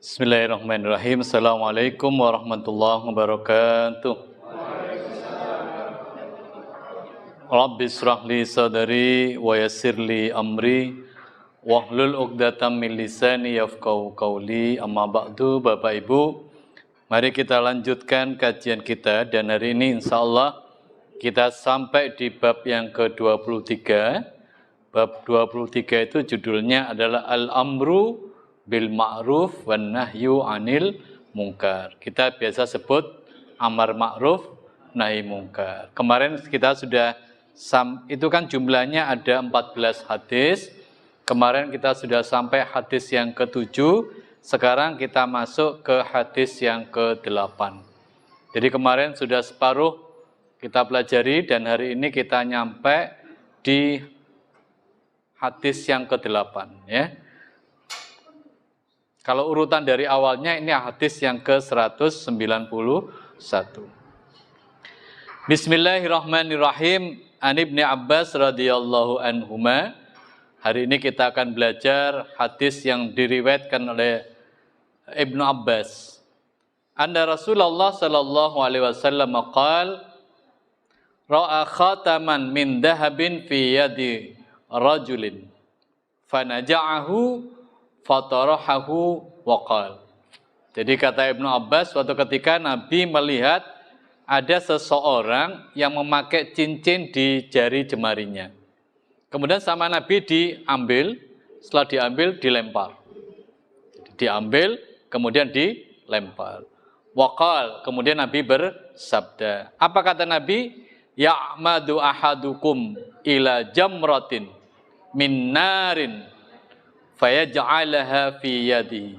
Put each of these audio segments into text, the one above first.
Bismillahirrahmanirrahim. Assalamualaikum warahmatullahi wabarakatuh. Rabbi shrah li sadri wa yassir li amri wahlul 'uqdatam min lisani yafqahu qawli. Amma ba'du, Bapak Ibu, mari kita lanjutkan kajian kita, dan hari ini insyaallah kita sampai di bab yang ke-23. Bab 23 itu judulnya adalah Al-Amru bil Ma'ruf wan Nahyu 'anil Munkar. Kita biasa sebut amar ma'ruf nahi munkar. Kemarin kita sudah itu kan jumlahnya ada 14 hadis. Kemarin kita sudah sampai hadis yang ke-7. Sekarang kita masuk ke hadis yang ke-8. Jadi kemarin sudah separuh kita pelajari, dan hari ini kita nyampe di hadis yang ke-8 ya. Kalau urutan dari awalnya ini hadis yang ke-191. Bismillahirrahmanirrahim. An Ibnu Abbas radhiyallahu anhuma. Hari ini kita akan belajar hadis yang diriwayatkan oleh Ibnu Abbas. Anna Rasulullah sallallahu alaihi wasallam qala ra'a khataman min dahabin fi yadi rajulin fanaja'ahu fatarahahu waqal. Jadi kata Ibnu Abbas, suatu ketika Nabi melihat ada seseorang yang memakai cincin di jari jemarinya. Kemudian sama Nabi diambil, setelah diambil dilempar. Diambil kemudian dilempar. Waqal, kemudian Nabi bersabda. Apa kata Nabi? Ya'madu ahadukum ila jamratin min narin fayaj'alaha fi yadihi.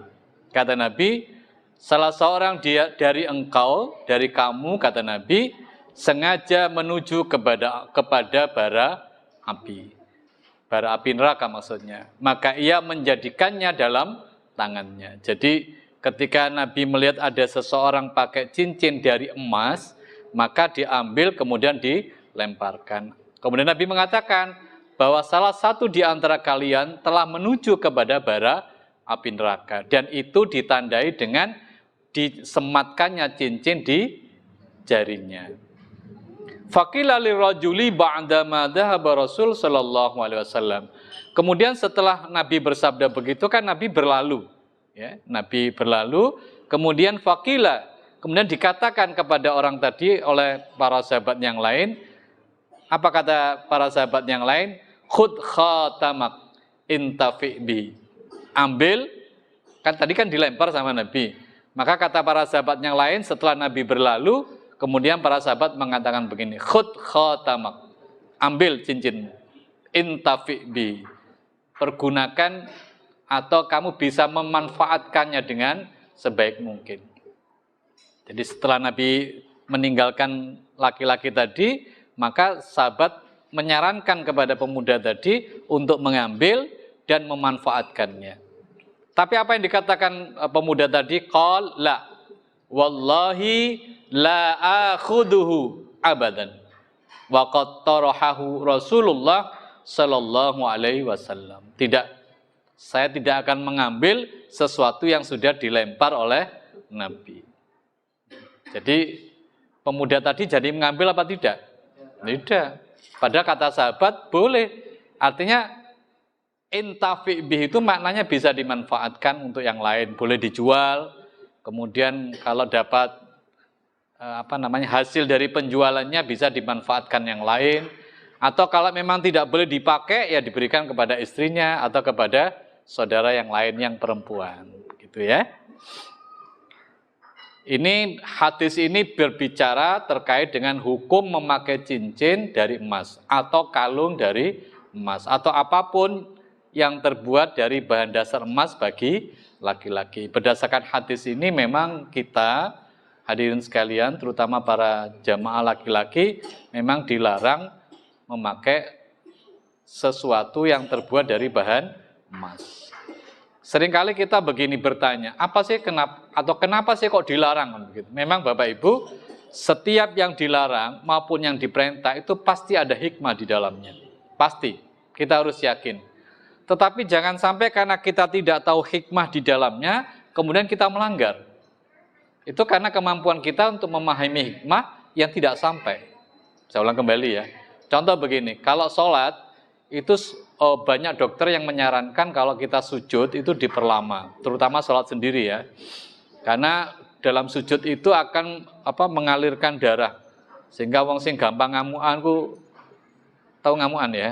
Kata Nabi, salah seorang dari engkau, dari kamu, kata Nabi, sengaja menuju kepada bara api. Bara api neraka maksudnya. Maka ia menjadikannya dalam tangannya. Jadi ketika Nabi melihat ada seseorang pakai cincin dari emas, maka diambil kemudian dilemparkan. Kemudian Nabi mengatakan bahwa salah satu di antara kalian telah menuju kepada bara api neraka, dan itu ditandai dengan disematkannya cincin di jarinya. Faqila lirajuli ba'da ma dhahaba Rasul sallallahu alaihi wasallam. Kemudian setelah Nabi bersabda begitu kan Nabi berlalu, ya. Nabi berlalu, kemudian faqila, kemudian dikatakan kepada orang tadi oleh para sahabat yang lain. Apa kata para sahabat yang lain? Khud khatamak intafi bi. Ambil, kan tadi kan dilempar sama Nabi. Maka kata para sahabat yang lain setelah Nabi berlalu, kemudian para sahabat mengatakan begini, khud khatamak, ambil cincinmu, intafi bi. Pergunakan atau kamu bisa memanfaatkannya dengan sebaik mungkin. Jadi setelah Nabi meninggalkan laki-laki tadi, maka sahabat menyarankan kepada pemuda tadi untuk mengambil dan memanfaatkannya. Tapi apa yang dikatakan pemuda tadi? Qal la wallahi la akhuduhu abadan wa qad tarahahu Rasulullah sallallahu alaihi wasallam. Tidak, saya tidak akan mengambil sesuatu yang sudah dilempar oleh Nabi. Jadi pemuda tadi jadi mengambil apa tidak? Tidak. Padahal kata sahabat boleh. Artinya intafi bih itu maknanya bisa dimanfaatkan untuk yang lain, boleh dijual. Kemudian kalau dapat hasil dari penjualannya bisa dimanfaatkan yang lain. Atau kalau memang tidak boleh dipakai, ya diberikan kepada istrinya atau kepada saudara yang lain yang perempuan, gitu ya. Ini hadis ini berbicara terkait dengan hukum memakai cincin dari emas atau kalung dari emas atau apapun yang terbuat dari bahan dasar emas bagi laki-laki. Berdasarkan hadis ini memang kita hadirin sekalian, terutama para jamaah laki-laki, memang dilarang memakai sesuatu yang terbuat dari bahan emas. Seringkali kita begini bertanya, kenapa sih kok dilarang? Memang Bapak Ibu, setiap yang dilarang maupun yang diperintah itu pasti ada hikmah di dalamnya. Pasti, kita harus yakin. Tetapi jangan sampai karena kita tidak tahu hikmah di dalamnya, kemudian kita melanggar. Itu karena kemampuan kita untuk memahami hikmah yang tidak sampai. Saya ulang kembali ya. Contoh begini, kalau sholat, itu banyak dokter yang menyarankan kalau kita sujud itu diperlama. Terutama sholat sendiri ya. Karena dalam sujud itu akan mengalirkan darah. Sehingga wong sing gampang ngamukan tahu ngamukan ya?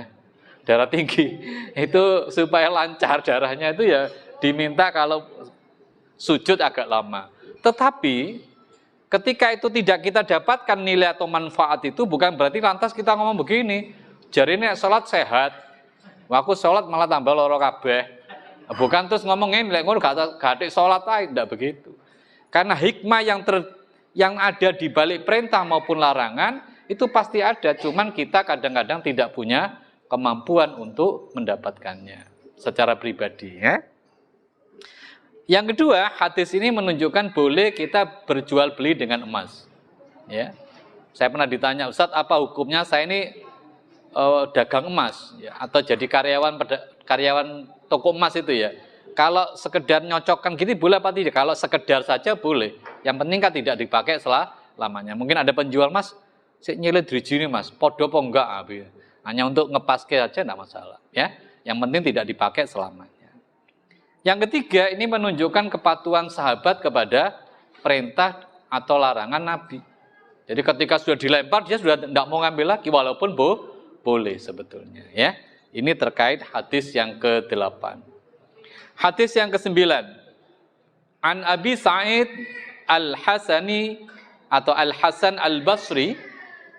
Darah tinggi. Itu supaya lancar darahnya itu ya diminta kalau sujud agak lama. Tetapi ketika itu tidak kita dapatkan nilai atau manfaat itu, bukan berarti lantas kita ngomong begini, jarine sholat sehat, aku sholat malah tambah loro kabeh. Bukan terus ngomongin lek ngono gak atik sholat ae, tidak begitu. Karena hikmah yang ada di balik perintah maupun larangan itu pasti ada, cuman kita kadang-kadang tidak punya kemampuan untuk mendapatkannya secara pribadi ya. Yang kedua, hadis ini menunjukkan boleh kita berjual beli dengan emas. Ya, saya pernah ditanya, Ustadz, apa hukumnya saya ini dagang emas, ya, atau jadi karyawan toko emas itu ya? Kalau sekedar nyocokkan gitu boleh apa tidak? Kalau sekedar saja boleh. Yang penting kan tidak dipakai selamanya. Mungkin ada penjual emas, saya nyelit drijine mas, podo apa enggak? Hanya untuk ngepaske aja enggak masalah. Ya, yang penting tidak dipakai selamanya. Yang ketiga, ini menunjukkan kepatuhan sahabat kepada perintah atau larangan Nabi. Jadi ketika sudah dilempar, dia sudah tidak mau ngambil lagi, walaupun boleh sebetulnya. Ya, ini terkait hadis yang ke-8. Hadis yang ke-9. An Abi Sa'id Al-Hasani atau Al-Hasan Al-Basri,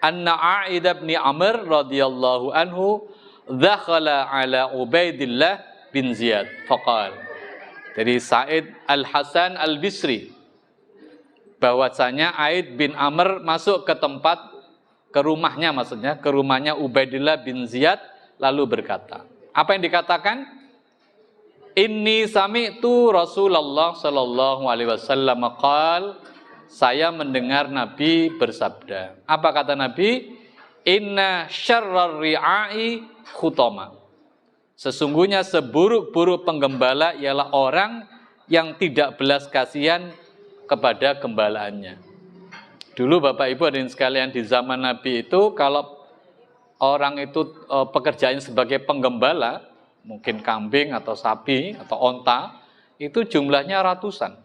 anna A'id bin Amr radhiyallahu anhu dakhala ala Ubaidillah bin Ziyad faqala. Dari Sa'id Al-Hasan Al-Bisri, bahwasanya Aid bin Amr masuk ke rumahnya, maksudnya ke rumahnya Ubaidillah bin Ziyad, lalu berkata, apa yang dikatakan? Inni sami'tu Rasulullah sallallahu alaihi wasallam qala, saya mendengar Nabi bersabda. Apa kata Nabi? Inna syarrar ri'ai khutama. Sesungguhnya seburuk-buruk penggembala ialah orang yang tidak belas kasihan kepada gembalaannya. Dulu Bapak Ibu hadirin sekalian, di zaman Nabi itu kalau orang itu pekerjaannya sebagai penggembala, mungkin kambing atau sapi atau onta, itu jumlahnya ratusan.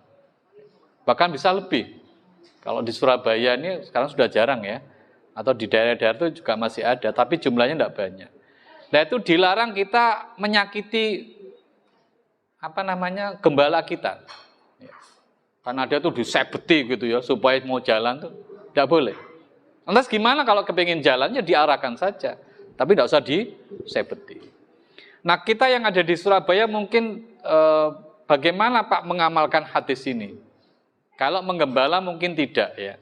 Bahkan bisa lebih. Kalau di Surabaya ini sekarang sudah jarang ya. Atau di daerah-daerah itu juga masih ada, tapi jumlahnya tidak banyak. Nah itu dilarang kita menyakiti gembala kita. Karena dia tuh disebeti gitu ya, supaya mau jalan tuh tidak boleh. Lantas gimana kalau kepingin jalan, ya diarahkan saja, tapi tidak usah disebeti. Nah kita yang ada di Surabaya mungkin bagaimana Pak mengamalkan hadis ini? Kalau menggembala mungkin tidak ya.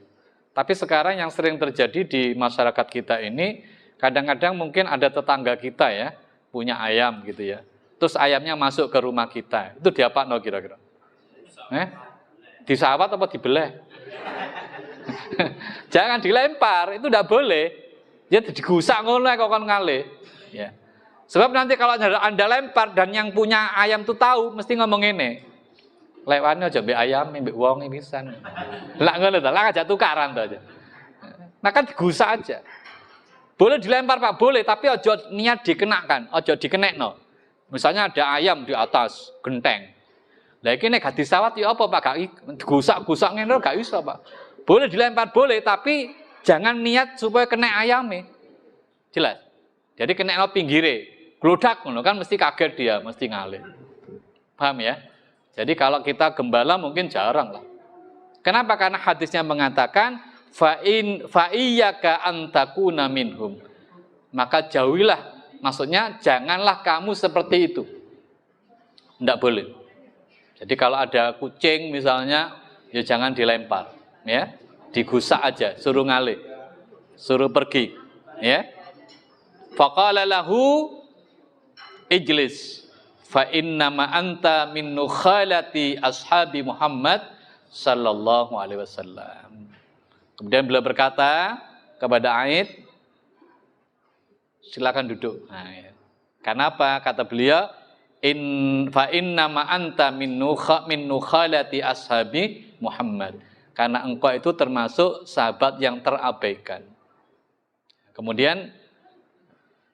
Tapi sekarang yang sering terjadi di masyarakat kita ini, kadang-kadang mungkin ada tetangga kita ya, punya ayam gitu ya. Terus ayamnya masuk ke rumah kita. Itu diapakno kira-kira? Disawat apa dibelah? Jangan dilempar, itu tidak boleh. Ya digusak ngono kok kon ngalih. Ya. Sebab nanti kalau Anda lempar dan yang punya ayam itu tahu, mesti ngomong ini. Lewatnya aja mbek ayam, mbek wong pisan. Lah ngono to, lah aja tukaran to aja. Nah kan digusak aja. Boleh dilempar Pak, boleh, tapi ojo niat dikenakan, ojo dikenekno. Misalnya ada ayam di atas genteng. Lah iki nek gak disawat ya apa Pak? Gak gusak-gusak ngene gak iso Pak. Boleh dilempar boleh, tapi jangan niat supaya kena ayame. Jelas. Jadi kenekno pinggire. Glodak ngono kan mesti kaget dia, mesti ngalih. Paham ya? Jadi kalau kita gembala mungkin jarang lah. Kenapa? Karena hadisnya mengatakan fa'iyyaka antakuna minhum. Maka jauhilah, maksudnya janganlah kamu seperti itu. Tidak boleh. Jadi kalau ada kucing misalnya, ya jangan dilempar, ya, digusak aja, suruh ngalih, suruh pergi, ya. Faqala lahu ijlis fa innama anta min nukhalati ashabi Muhammad sallallahu alaihi wasallam. Kemudian beliau berkata kepada Aid, silakan duduk. Nah, ya. Karena apa? Kata beliau, fa inna ma anta min nukhalati ashabi Muhammad. Karena engkau itu termasuk sahabat yang terabaikan. Kemudian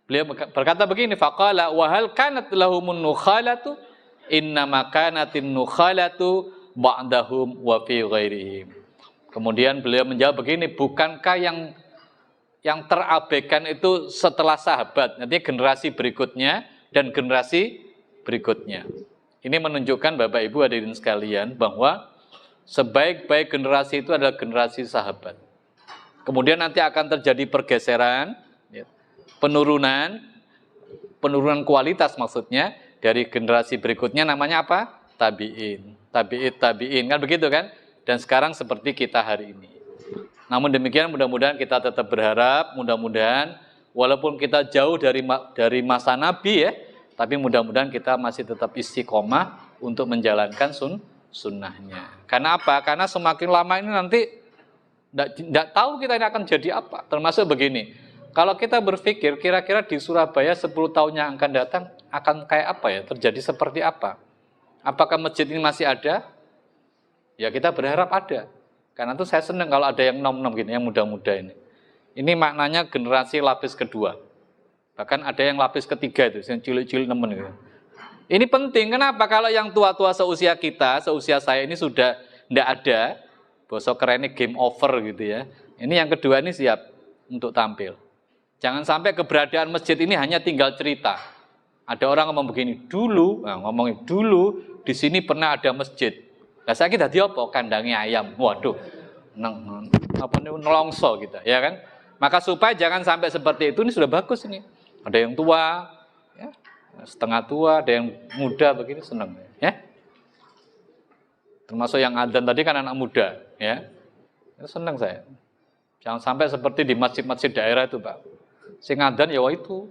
beliau berkata begini, faqala wa hal kanat lahumun nukhalatu innama kanatin nukhalatu ba'dahum wa fi ghairihim. Kemudian beliau menjawab begini, bukankah yang terabaikan itu setelah sahabat, nanti generasi berikutnya dan generasi berikutnya. Ini menunjukkan Bapak Ibu hadirin sekalian bahwa sebaik-baik generasi itu adalah generasi sahabat. Kemudian nanti akan terjadi pergeseran, penurunan kualitas maksudnya dari generasi berikutnya, namanya apa? Tabi'in, tabi'in, kan begitu kan? Dan sekarang seperti kita hari ini. Namun demikian mudah-mudahan kita tetap berharap, mudah-mudahan walaupun kita jauh dari masa Nabi ya, tapi mudah-mudahan kita masih tetap istiqomah untuk menjalankan sunnahnya. Karena apa? Karena semakin lama ini nanti tidak tahu kita ini akan jadi apa. Termasuk begini, kalau kita berpikir kira-kira di Surabaya 10 tahun yang akan datang akan kayak apa ya? Terjadi seperti apa? Apakah masjid ini masih ada? Ya kita berharap ada. Karena itu saya senang kalau ada yang nom-nom gini, yang muda-muda ini. Ini maknanya generasi lapis kedua. Bahkan ada yang lapis ketiga itu, yang cilik-cilik nemen gitu. Ini penting, kenapa? Kalau yang tua-tua seusia kita, seusia saya ini sudah tidak ada, bosok kerennya game over gitu ya. Ini yang kedua ini siap untuk tampil. Jangan sampai keberadaan masjid ini hanya tinggal cerita. Ada orang ngomong begini, dulu, ngomongin dulu, di sini pernah ada masjid. Nah, saya kita apa? Kandangnya ayam. Waduh, nelongso gitu, ya kan? Maka supaya jangan sampai seperti itu, ini sudah bagus ini. Ada yang tua, ya, setengah tua, ada yang muda begini senang, ya. Termasuk yang adzan tadi kan anak muda, ya. Senang saya. Jangan sampai seperti di masjid-masjid daerah itu, Pak. Sing adzan ya itu,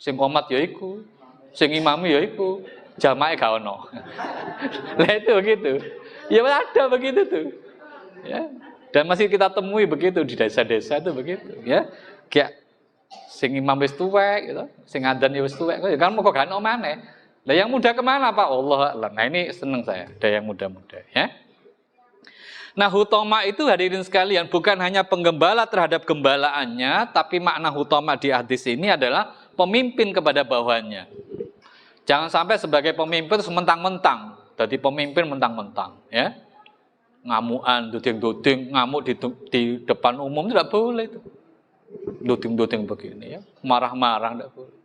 sing qomat ya iku, sing imami ya iku. Jamaah gak ono. Lah itu begitu. Ya ada begitu tuh. Ya. Dan masih kita temui begitu di desa-desa itu begitu, ya. Kayak sing imam wis tuwek gitu, sing adzan ya wis tuwek. Kan mau kok gak ono maneh. Lah yang muda kemana Pak? Allah. Nah ini seneng saya, ada yang muda-muda, ya. Nah hutama itu hadirin sekalian bukan hanya penggembala terhadap gembalaannya, tapi makna hutama di hadis ini adalah pemimpin kepada bawahannya. Jangan sampai sebagai pemimpin sementang-mentang, jadi pemimpin mentang-mentang, ya. Ngamuan, duding-duding, ngamuk di depan umum tidak boleh itu. Duding-duding begini, ya. Marah-marah tidak boleh.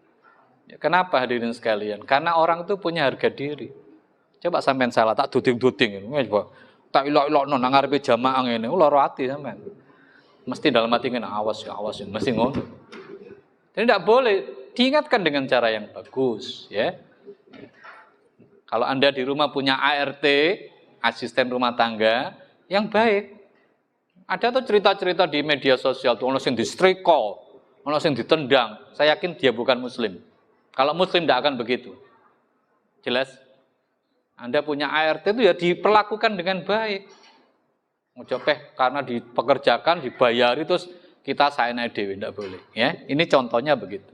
Ya, kenapa hadirin sekalian? Karena orang itu punya harga diri. Coba sampean salah tak duding-duding ini, coba. Tak ilok-ilok nang ngarepe jamaah ngene, lara ati sampean. Mesti dalam hati ngene, awas ya, mesti ngono. Jadi tidak boleh, diingatkan dengan cara yang bagus, ya. Kalau Anda di rumah punya ART, asisten rumah tangga, yang baik. Ada tuh cerita-cerita di media sosial, tuh ono sing distriko, ono sing ditendang. Saya yakin dia bukan muslim. Kalau muslim tidak akan begitu. Jelas? Anda punya ART itu ya diperlakukan dengan baik. Ngejopeh karena dipekerjakan, dibayari, terus kita saenai dewe, tidak boleh. Ya, ini contohnya begitu.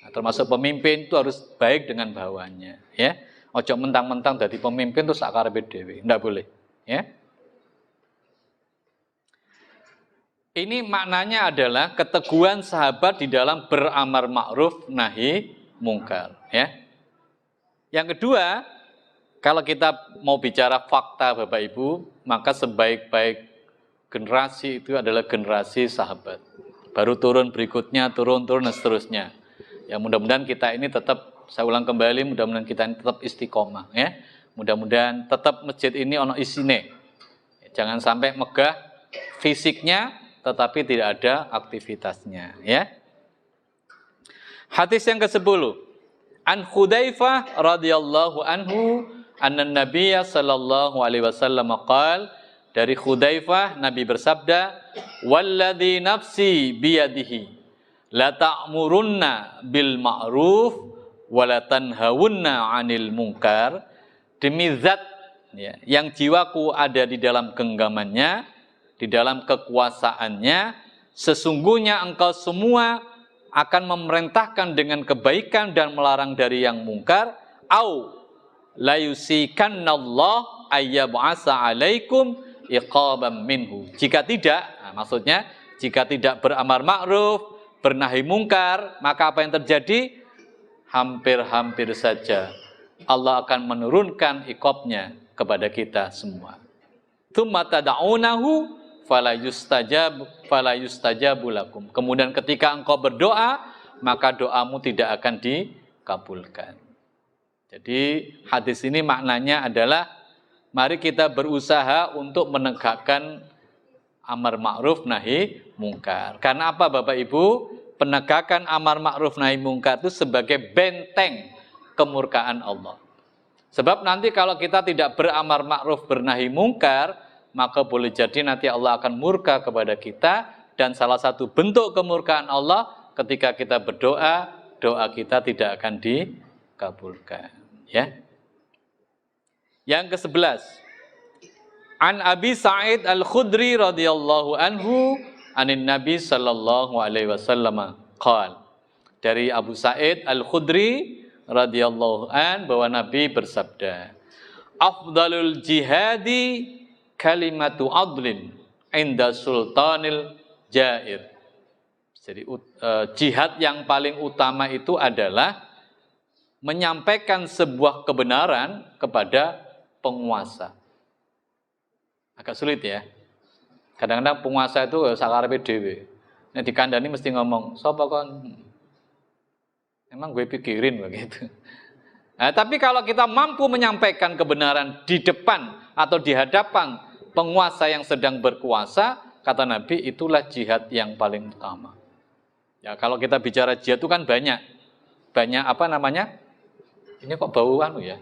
Nah, termasuk pemimpin itu harus baik dengan bawahannya. Ya. Ojo mentang-mentang jadi pemimpin terus akarepe dhewe, ndak boleh, ya. Ini maknanya adalah keteguhan sahabat di dalam beramar ma'ruf nahi mungkar, ya. Yang kedua, kalau kita mau bicara fakta Bapak Ibu, maka sebaik-baik generasi itu adalah generasi sahabat. Baru turun berikutnya, turun dan seterusnya. Ya mudah-mudahan kita ini tetap, saya ulang kembali, mudah-mudahan kita ini tetap istiqomah, ya. Mudah-mudahan tetap masjid ini ono isine. Jangan sampai megah fisiknya tetapi tidak ada aktivitasnya, ya. Hadis yang ke-10. An Hudzaifah radhiyallahu anhu anna Nabiyya sallallahu alaihi wasallam qaal, dari Hudzaifah Nabi bersabda, walladzi nafsi biyadihi la ta'murunna bil ma'ruf wala tanhawunna 'anil munkar, demi zat, ya, yang jiwaku ada di dalam genggamannya, di dalam kekuasaannya, sesungguhnya engkau semua akan memerintahkan dengan kebaikan dan melarang dari yang mungkar, au la yusikannallah ayyab'asa 'alaikum iqaban minhu. Jika tidak, maksudnya jika tidak beramar ma'ruf, bernahi mungkar, maka apa yang terjadi? Hampir-hampir saja Allah akan menurunkan iqabnya kepada kita semua. Tsumma tad'unahu fala yustajabu lakum. Kemudian ketika engkau berdoa, maka doamu tidak akan dikabulkan. Jadi hadis ini maknanya adalah mari kita berusaha untuk menegakkan amar ma'ruf nahi mungkar. Karena apa Bapak Ibu? Penegakan amar ma'ruf nahi mungkar itu sebagai benteng kemurkaan Allah. Sebab nanti kalau kita tidak beramar ma'ruf bernahi mungkar, maka boleh jadi nanti Allah akan murka kepada kita, dan salah satu bentuk kemurkaan Allah ketika kita berdoa, doa kita tidak akan dikabulkan. Ya. Yang ke-11. An Abi Sa'id Al-Khudri radhiyallahu anhu anin Nabi sallallahu alaihi wasallam qala. Dari Abu Sa'id Al-Khudri radhiyallahu an bahwa Nabi bersabda, afdalul jihadi kalimatu adlin inda sultanil jair. Jadi jihad yang paling utama itu adalah menyampaikan sebuah kebenaran kepada penguasa. Agak sulit ya. Kadang-kadang penguasa itu sakarepe dhewe. Nek dikandani mesti ngomong, "Sapa kon?" Emang gue pikirin begitu. Nah, tapi kalau kita mampu menyampaikan kebenaran di depan atau di hadapan penguasa yang sedang berkuasa, kata Nabi, itulah jihad yang paling utama. Ya, kalau kita bicara jihad itu kan banyak apa namanya? Ini kok bau anu ya?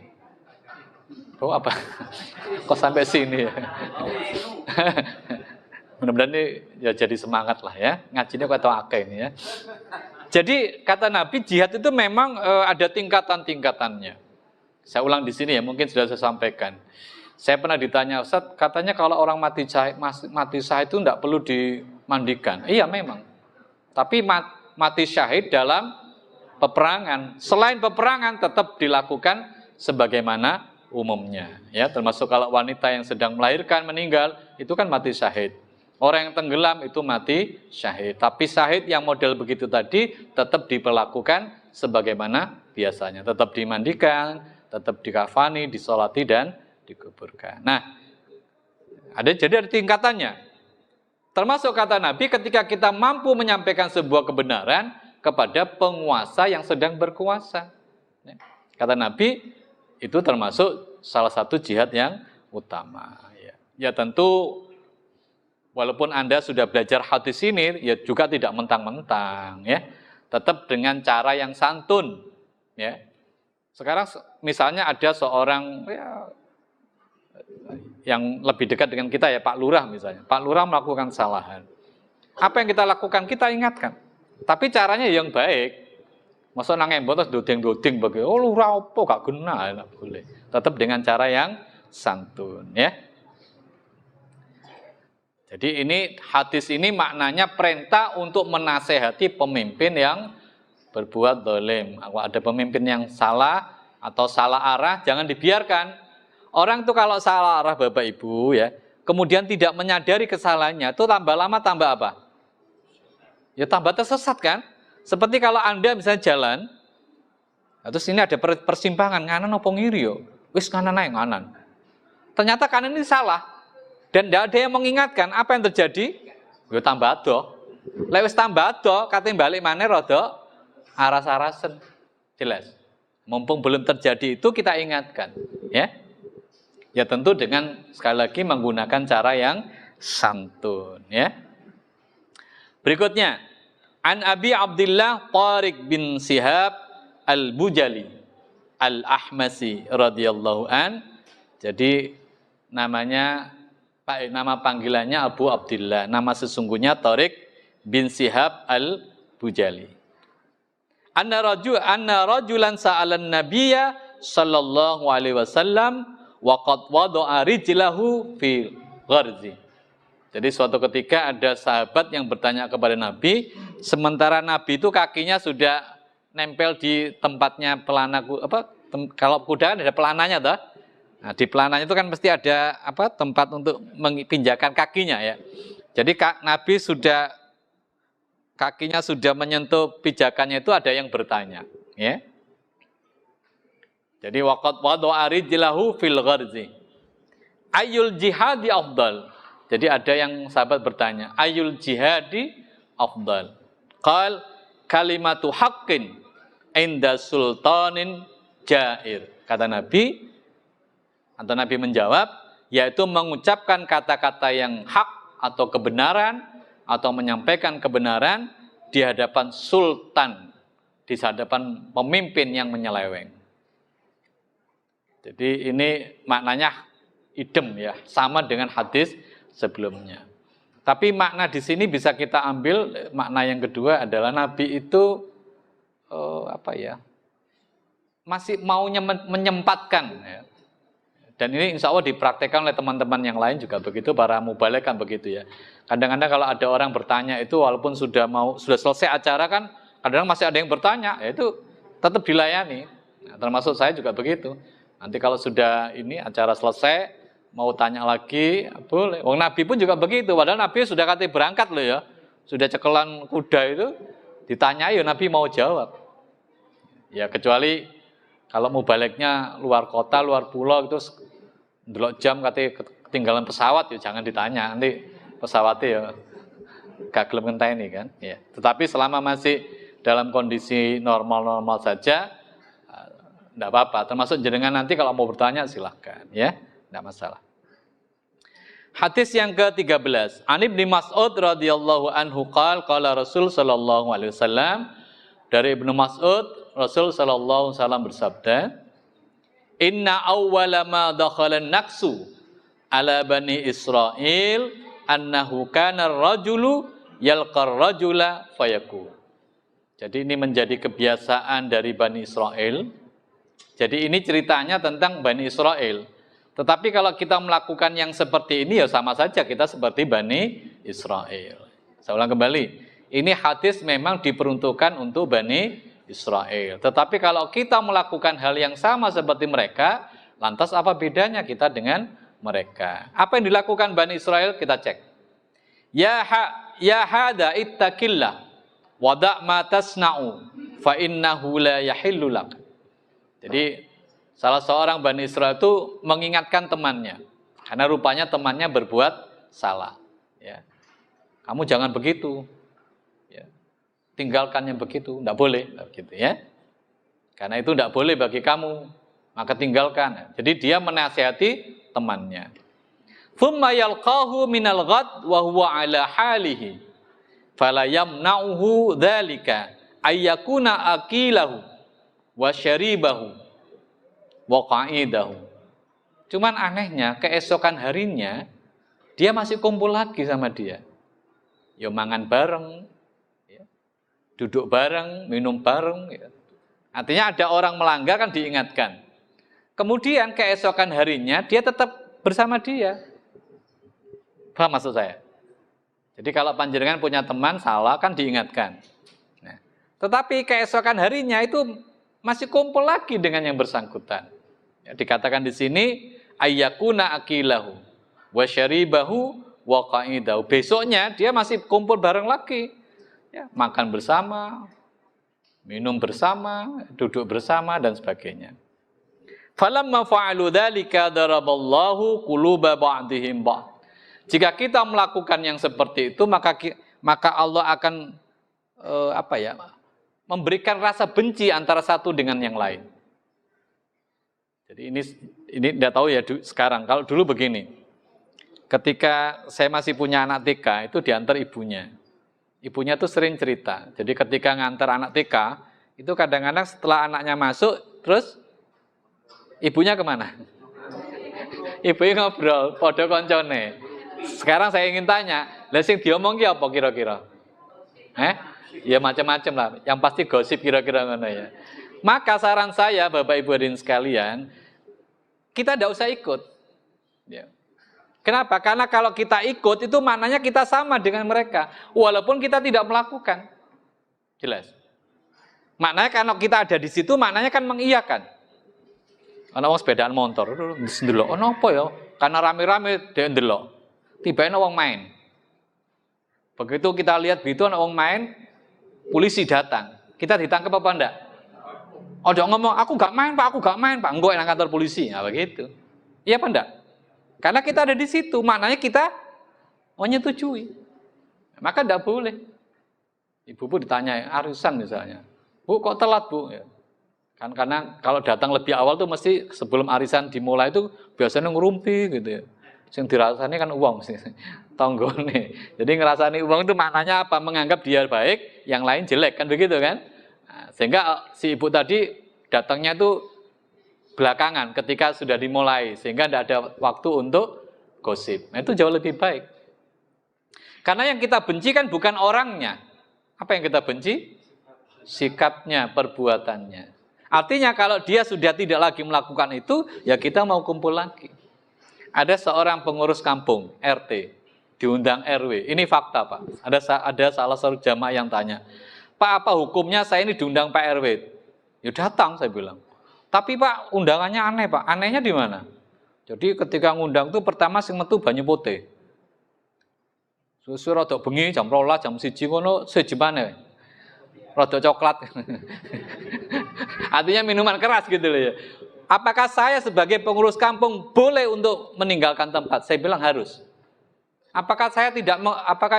Bau apa? Kok sampai sini ya? Mudah-mudahan ini ya jadi semangat lah ya. Ngajinya kok tahu akeh ini ya. Jadi kata Nabi, jihad itu memang ada tingkatan-tingkatannya. Saya ulang di sini ya, mungkin sudah saya sampaikan. Saya pernah ditanya, Ustaz, katanya kalau orang mati syahid itu tidak perlu dimandikan. Iya memang. Tapi mati syahid dalam peperangan. Selain peperangan tetap dilakukan sebagaimana umumnya. Ya, termasuk kalau wanita yang sedang melahirkan meninggal, itu kan mati syahid. Orang yang tenggelam itu mati syahid. Tapi syahid yang model begitu tadi tetap diperlakukan sebagaimana biasanya. Tetap dimandikan, tetap dikafani, disolati, dan dikuburkan. Nah, jadi ada tingkatannya. Termasuk kata Nabi ketika kita mampu menyampaikan sebuah kebenaran kepada penguasa yang sedang berkuasa. Kata Nabi, itu termasuk salah satu jihad yang utama. Ya tentu, walaupun Anda sudah belajar hadis ini, ya juga tidak mentang-mentang, ya. Tetap dengan cara yang santun, ya. Sekarang misalnya ada seorang yang lebih dekat dengan kita ya, Pak Lurah misalnya. Pak Lurah melakukan kesalahan. Apa yang kita lakukan? Kita ingatkan. Tapi caranya yang baik. Masa nang embot terus dodeng-dodeng bagi, oh lurah apa gak guna, enggak boleh. Tetap dengan cara yang santun, ya. Jadi ini hadis ini maknanya perintah untuk menasehati pemimpin yang berbuat zalim. Kalau ada pemimpin yang salah atau salah arah, jangan dibiarkan. Orang itu kalau salah arah Bapak Ibu ya, kemudian tidak menyadari kesalahannya, itu tambah lama tambah apa? Ya tambah tersesat kan? Seperti kalau Anda misalnya jalan, terus ini ada persimpangan, kanan apa ngiri yo? Wis kanan ae kanan. Ternyata kanan ini salah. Dan tidak ada yang mengingatkan, apa yang terjadi? Ya tambah ado. Lewis tambah ado, katanya balik mana rodo, aras-arasen. Jelas. Mumpung belum terjadi itu kita ingatkan. Ya, ya tentu dengan sekali lagi menggunakan cara yang santun. Ya. Berikutnya, An Abi Abdillah Tariq bin Shihab Al-Bujali Al-Ahmasi radhiyallahu an. Jadi nama panggilannya Abu Abdillah. Nama sesungguhnya Tariq bin Shihab Al-Bujali. Anna rajulan sa'alan nabiyya sallallahu alaihi wasallam wa qad wada'a rijlahu fi gharzi. Jadi suatu ketika ada sahabat yang bertanya kepada Nabi, sementara Nabi itu kakinya sudah nempel di tempatnya kalau kuda kan ada pelananya toh. Nah, di pelananya itu kan mesti ada tempat untuk menginjakan kakinya ya. Jadi Nabi kakinya sudah menyentuh pijakannya itu ada yang bertanya, ya. Jadi waqad wada'a rijlahu fil gharzi. Ayul jihadi afdal. Jadi ada yang sahabat bertanya, ayul jihadi afdal. Qal kalimatu haqqin inda sultanin jair. Kata Nabi, atau Nabi menjawab, yaitu mengucapkan kata-kata yang hak atau kebenaran, atau menyampaikan kebenaran di hadapan sultan, di hadapan pemimpin yang menyeleweng. Jadi ini maknanya idem ya, sama dengan hadis sebelumnya. Tapi makna di sini bisa kita ambil, makna yang kedua adalah Nabi itu masih mau menyempatkan ya. Dan ini insya Allah dipraktekkan oleh teman-teman yang lain juga begitu, para mubaligh kan begitu ya. Kadang-kadang kalau ada orang bertanya itu walaupun sudah selesai acara kan, kadang-kadang masih ada yang bertanya, ya itu tetap dilayani. Nah, termasuk saya juga begitu. Nanti kalau sudah ini acara selesai, mau tanya lagi, boleh. Wong Nabi pun juga begitu, padahal Nabi sudah katanya berangkat loh ya. Sudah cekelan kuda itu, ditanya ya Nabi mau jawab. Ya kecuali kalau mubalighnya luar kota, luar pulau itu ndelok jam katanya ketinggalan pesawat ya jangan ditanya, nanti pesawatnya ya gak gelem ngenteni kan. Ya. Tetapi selama masih dalam kondisi normal-normal saja, tidak apa-apa. Termasuk jenengan nanti kalau mau bertanya silahkan, ya, tidak masalah. Hadis yang ke-13. An Ibnu Mas'ud radhiyallahu anhu qala Rasul sallallahu alaihi wasallam, dari Ibnu Mas'ud, Rasul sallallahu alaihi wasallam bersabda, "Inna awwala ma dakhala an-naqsu ala bani Israil annahu kana ar-rajulu yalqa ar-rajula fayaqul." Jadi ini menjadi kebiasaan dari Bani Israel. Jadi ini ceritanya tentang Bani Israel. Tetapi kalau kita melakukan yang seperti ini ya sama saja kita seperti Bani Israel. Saya ulang kembali. Ini hadis memang diperuntukkan untuk Bani Israel. Tetapi kalau kita melakukan hal yang sama seperti mereka, lantas apa bedanya kita dengan mereka? Apa yang dilakukan Bani Israel kita cek. Ya hada ittaqillah wada' ma tasna'u fa innahu la yahillu lak. Jadi salah seorang Bani Israel itu mengingatkan temannya, karena rupanya temannya berbuat salah. Ya. Kamu jangan begitu, ya. Tinggalkan yang begitu, tidak boleh, gitu ya. Karena itu tidak boleh bagi kamu, maka tinggalkan. Jadi dia menasihati temannya. Thumma yalqahu minal ghad wa huwa ala halihi, fala yamna'uhu dzalika ayyakuna aqilahu wa syaribahu wa qa'idahu. Cuman anehnya keesokan harinya dia masih kumpul lagi sama dia. Ya mangan bareng, ya. Duduk bareng, minum bareng. Ya. Artinya ada orang melanggar kan diingatkan. Kemudian keesokan harinya dia tetap bersama dia. Paham maksud saya? Jadi kalau panjenengan punya teman salah kan diingatkan. Nah, tetapi keesokan harinya itu masih kumpul lagi dengan yang bersangkutan. Ya, dikatakan di sini ayyakuna akilahu wa syaribahu wa qa'idahu. Besoknya dia masih kumpul bareng lagi. Ya, makan bersama, minum bersama, duduk bersama dan sebagainya. Falamma fa'alu dzalika daraballahu quluba ba'dihim ba'd. Jika kita melakukan yang seperti itu maka Allah akan memberikan rasa benci antara satu dengan yang lain. Jadi ini tidak tahu ya sekarang. Kalau dulu begini, ketika saya masih punya anak TK itu diantar ibunya. Ibunya tuh sering cerita. Jadi ketika ngantar anak TK itu kadang-kadang setelah anaknya masuk, terus ibunya kemana? Ibunya ngobrol, podo koncone. Sekarang saya ingin tanya, lah sing diomong ki apa kira-kira? Ya macam-macam lah. Yang pasti gosip kira-kira mana ya. Maka saran saya Bapak Ibu hadirin sekalian, kita tidak usah ikut. Ya. Kenapa? Karena kalau kita ikut itu maknanya kita sama dengan mereka, walaupun kita tidak melakukan. Jelas. Maknanya kalau kita ada di situ, maknanya kan mengiyakan. Ana wong sepedaan motor, terus ndelok, ono apa ya? Karena rame-rame dia ndelok. Tiba-tiba wong main. Begitu kita lihat begitu ana wong main, polisi datang. Kita ditangkap apa enggak? Ojo ngomong, aku gak main Pak, enggak enak kantor polisi. Nah, begitu. Iya apa enggak? Karena kita ada di situ, maknanya kita menyetujui. Maka enggak boleh. Ibu ditanya arisan misalnya. Bu, kok telat Bu? Ya. Kan karena kalau datang lebih awal tuh mesti sebelum arisan dimulai itu biasanya ngerumpi gitu ya. Yang dirasani kan uang mesti tonggone. Jadi ngerasani uang itu maknanya apa? Menganggap dia baik, yang lain jelek kan begitu kan? Nah, sehingga si ibu tadi datangnya itu belakangan ketika sudah dimulai sehingga tidak ada waktu untuk gosip. Nah, itu jauh lebih baik. Karena yang kita benci kan bukan orangnya. Apa yang kita benci? Sikapnya, perbuatannya. Artinya kalau dia sudah tidak lagi melakukan itu, ya kita mau kumpul lagi. Ada seorang pengurus kampung, RT, diundang RW. Ini fakta Pak. Ada salah satu jamaah yang tanya, Pak apa hukumnya saya ini diundang Pak RW? Ya datang saya bilang. Tapi Pak undangannya aneh Pak. Anehnya di mana? Jadi ketika ngundang itu pertama sing metu banyu putih. Susu rada bengi jam 12 jam 1 ngono sejemane. Rada coklat. Artinya minuman keras gitu loh ya. Apakah saya sebagai pengurus kampung boleh untuk meninggalkan tempat? Saya bilang harus. Apakah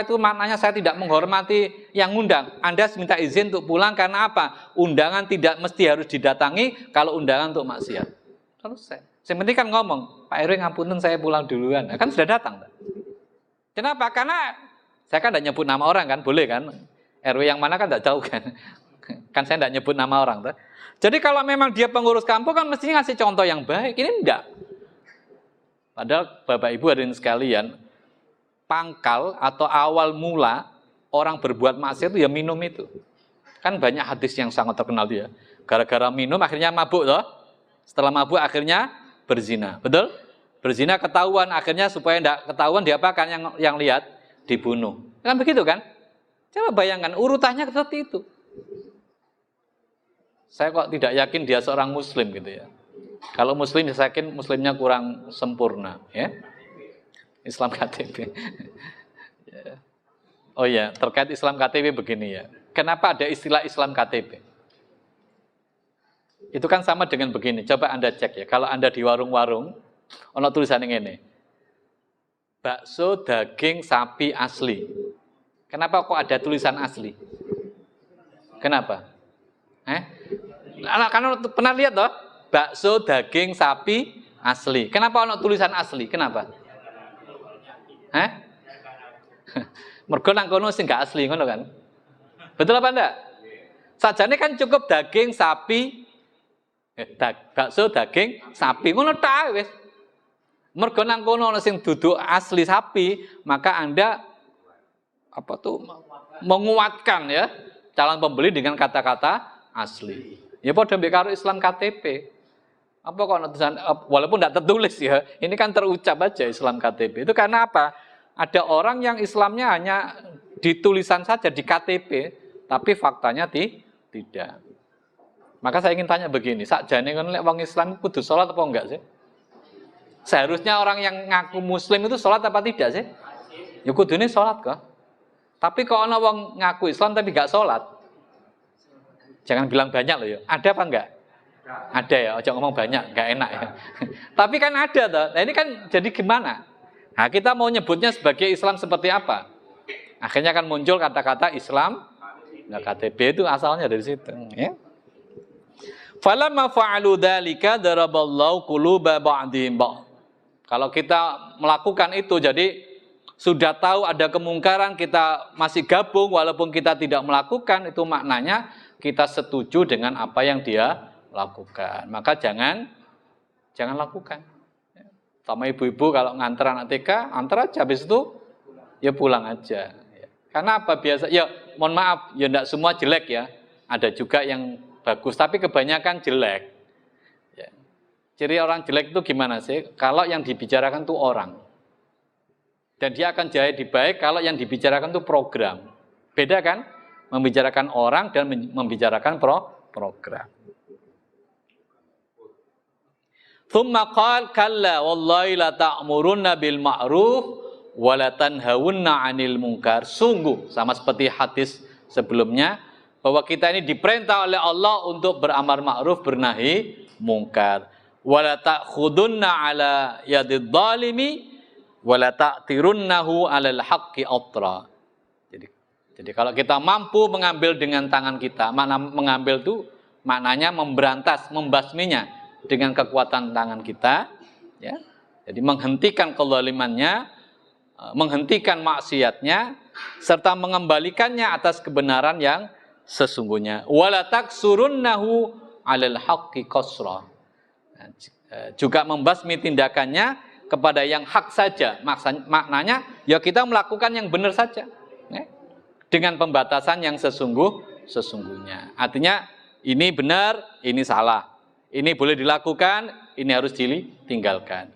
itu maknanya saya tidak menghormati yang ngundang? Anda minta izin untuk pulang karena apa? Undangan tidak mesti harus didatangi kalau undangan untuk maksiat. Selesai. Yang penting kan ngomong, Pak RW ngapunten saya pulang duluan. Kan sudah datang. Kenapa? Karena saya kan tidak nyebut nama orang kan, boleh kan? RW yang mana kan tidak tahu kan. Kan saya tidak nyebut nama orang. Tuh. Jadi kalau memang dia pengurus kampung kan mestinya ngasih contoh yang baik. Ini enggak. Padahal Bapak Ibu hadirin sekalian, pangkal atau awal mula orang berbuat maksiat itu ya minum itu. Kan banyak hadis yang sangat terkenal dia. Gara-gara minum akhirnya mabuk loh. Setelah mabuk akhirnya berzina. Betul? Berzina ketahuan, akhirnya supaya tidak ketahuan diapakan yang lihat? Dibunuh. Kan begitu kan? Coba bayangkan urutannya seperti itu. Saya kok tidak yakin dia seorang muslim gitu ya. Kalau muslim saya yakin muslimnya kurang sempurna ya. Islam KTP. Oh ya, terkait Islam KTP begini ya. Kenapa ada istilah Islam KTP? Itu kan sama dengan begini. Coba Anda cek ya. Kalau Anda di warung-warung, ono tulisan ini. Bakso daging sapi asli. Kenapa kok ada tulisan asli? Kenapa? Karena pernah lihat toh? Bakso daging sapi asli. Kenapa ono tulisan asli? Kenapa? Mergo nang kono sing gak asli ngono kan. Betul apa enggak? Sajane kan cukup daging sapi bakso daging sapi ngono tok wis. Mergo nang kono ana sing duduk asli sapi, maka Anda menguatkan ya calon pembeli dengan kata-kata asli. Ya padha mbek karo Islam KTP. Apa kok tulisan walaupun tidak tertulis ya, ini kan terucap aja Islam KTP. Itu karena apa? Ada orang yang Islamnya hanya di tulisan saja di KTP, tapi faktanya tidak. Maka saya ingin tanya begini, sakjane kan lek wong Islam kudu salat apa enggak sih? Seharusnya orang yang ngaku muslim itu salat apa tidak sih? Ya kudune salat kok. Tapi kalau ana wong ngaku Islam tapi enggak salat, jangan bilang banyak loh ya. Ada apa enggak? Ada ya, jangan ngomong banyak, enggak enak ya. Tapi kan ada toh. Nah ini kan jadi gimana? Nah kita mau nyebutnya sebagai Islam seperti apa? Akhirnya kan muncul kata-kata Islam. Nah KTP itu asalnya dari situ. Ya. Falamma fa'alu dzalika daraballahu quluba ba'dihim ba'd. Kalau kita melakukan itu, jadi sudah tahu ada kemungkaran, kita masih gabung walaupun kita tidak melakukan, itu maknanya kita setuju dengan apa yang dia lakukan. Maka jangan lakukan. Sama ibu-ibu kalau nganter anak TK, antar aja, habis itu ya pulang aja. Karena apa biasa? Ya mohon maaf, ya tidak semua jelek ya. Ada juga yang bagus, tapi kebanyakan jelek. Ya. Ciri orang jelek itu gimana sih? Kalau yang dibicarakan itu orang. Dan dia akan jadi baik kalau yang dibicarakan itu program. Beda kan? Membicarakan orang dan membicarakan program. Tsumma qala kalla wallahi la ta'murunna bil ma'ruf wa la tanhawunna 'anil munkar. Sungguh sama seperti hadis sebelumnya bahwa kita ini diperintah oleh Allah untuk beramar ma'ruf bernahi mungkar. Wa la ta'khudunna 'ala yadidh dhalimi wa la ta'tirunnahu 'alal haqqi atra. Jadi kalau kita mampu mengambil dengan tangan kita, mengambil itu maknanya memberantas, membasminya dengan kekuatan tangan kita, ya. Jadi menghentikan kezalimannya, menghentikan maksiatnya, serta mengembalikannya atas kebenaran yang sesungguhnya. Wala taksurunnahu 'alal haqqi qasra. Juga membasmi tindakannya kepada yang hak saja. Maknanya ya kita melakukan yang benar saja, ya. Dengan pembatasan yang sesungguhnya. Artinya ini benar, ini salah. Ini boleh dilakukan, ini harus ditinggalkan.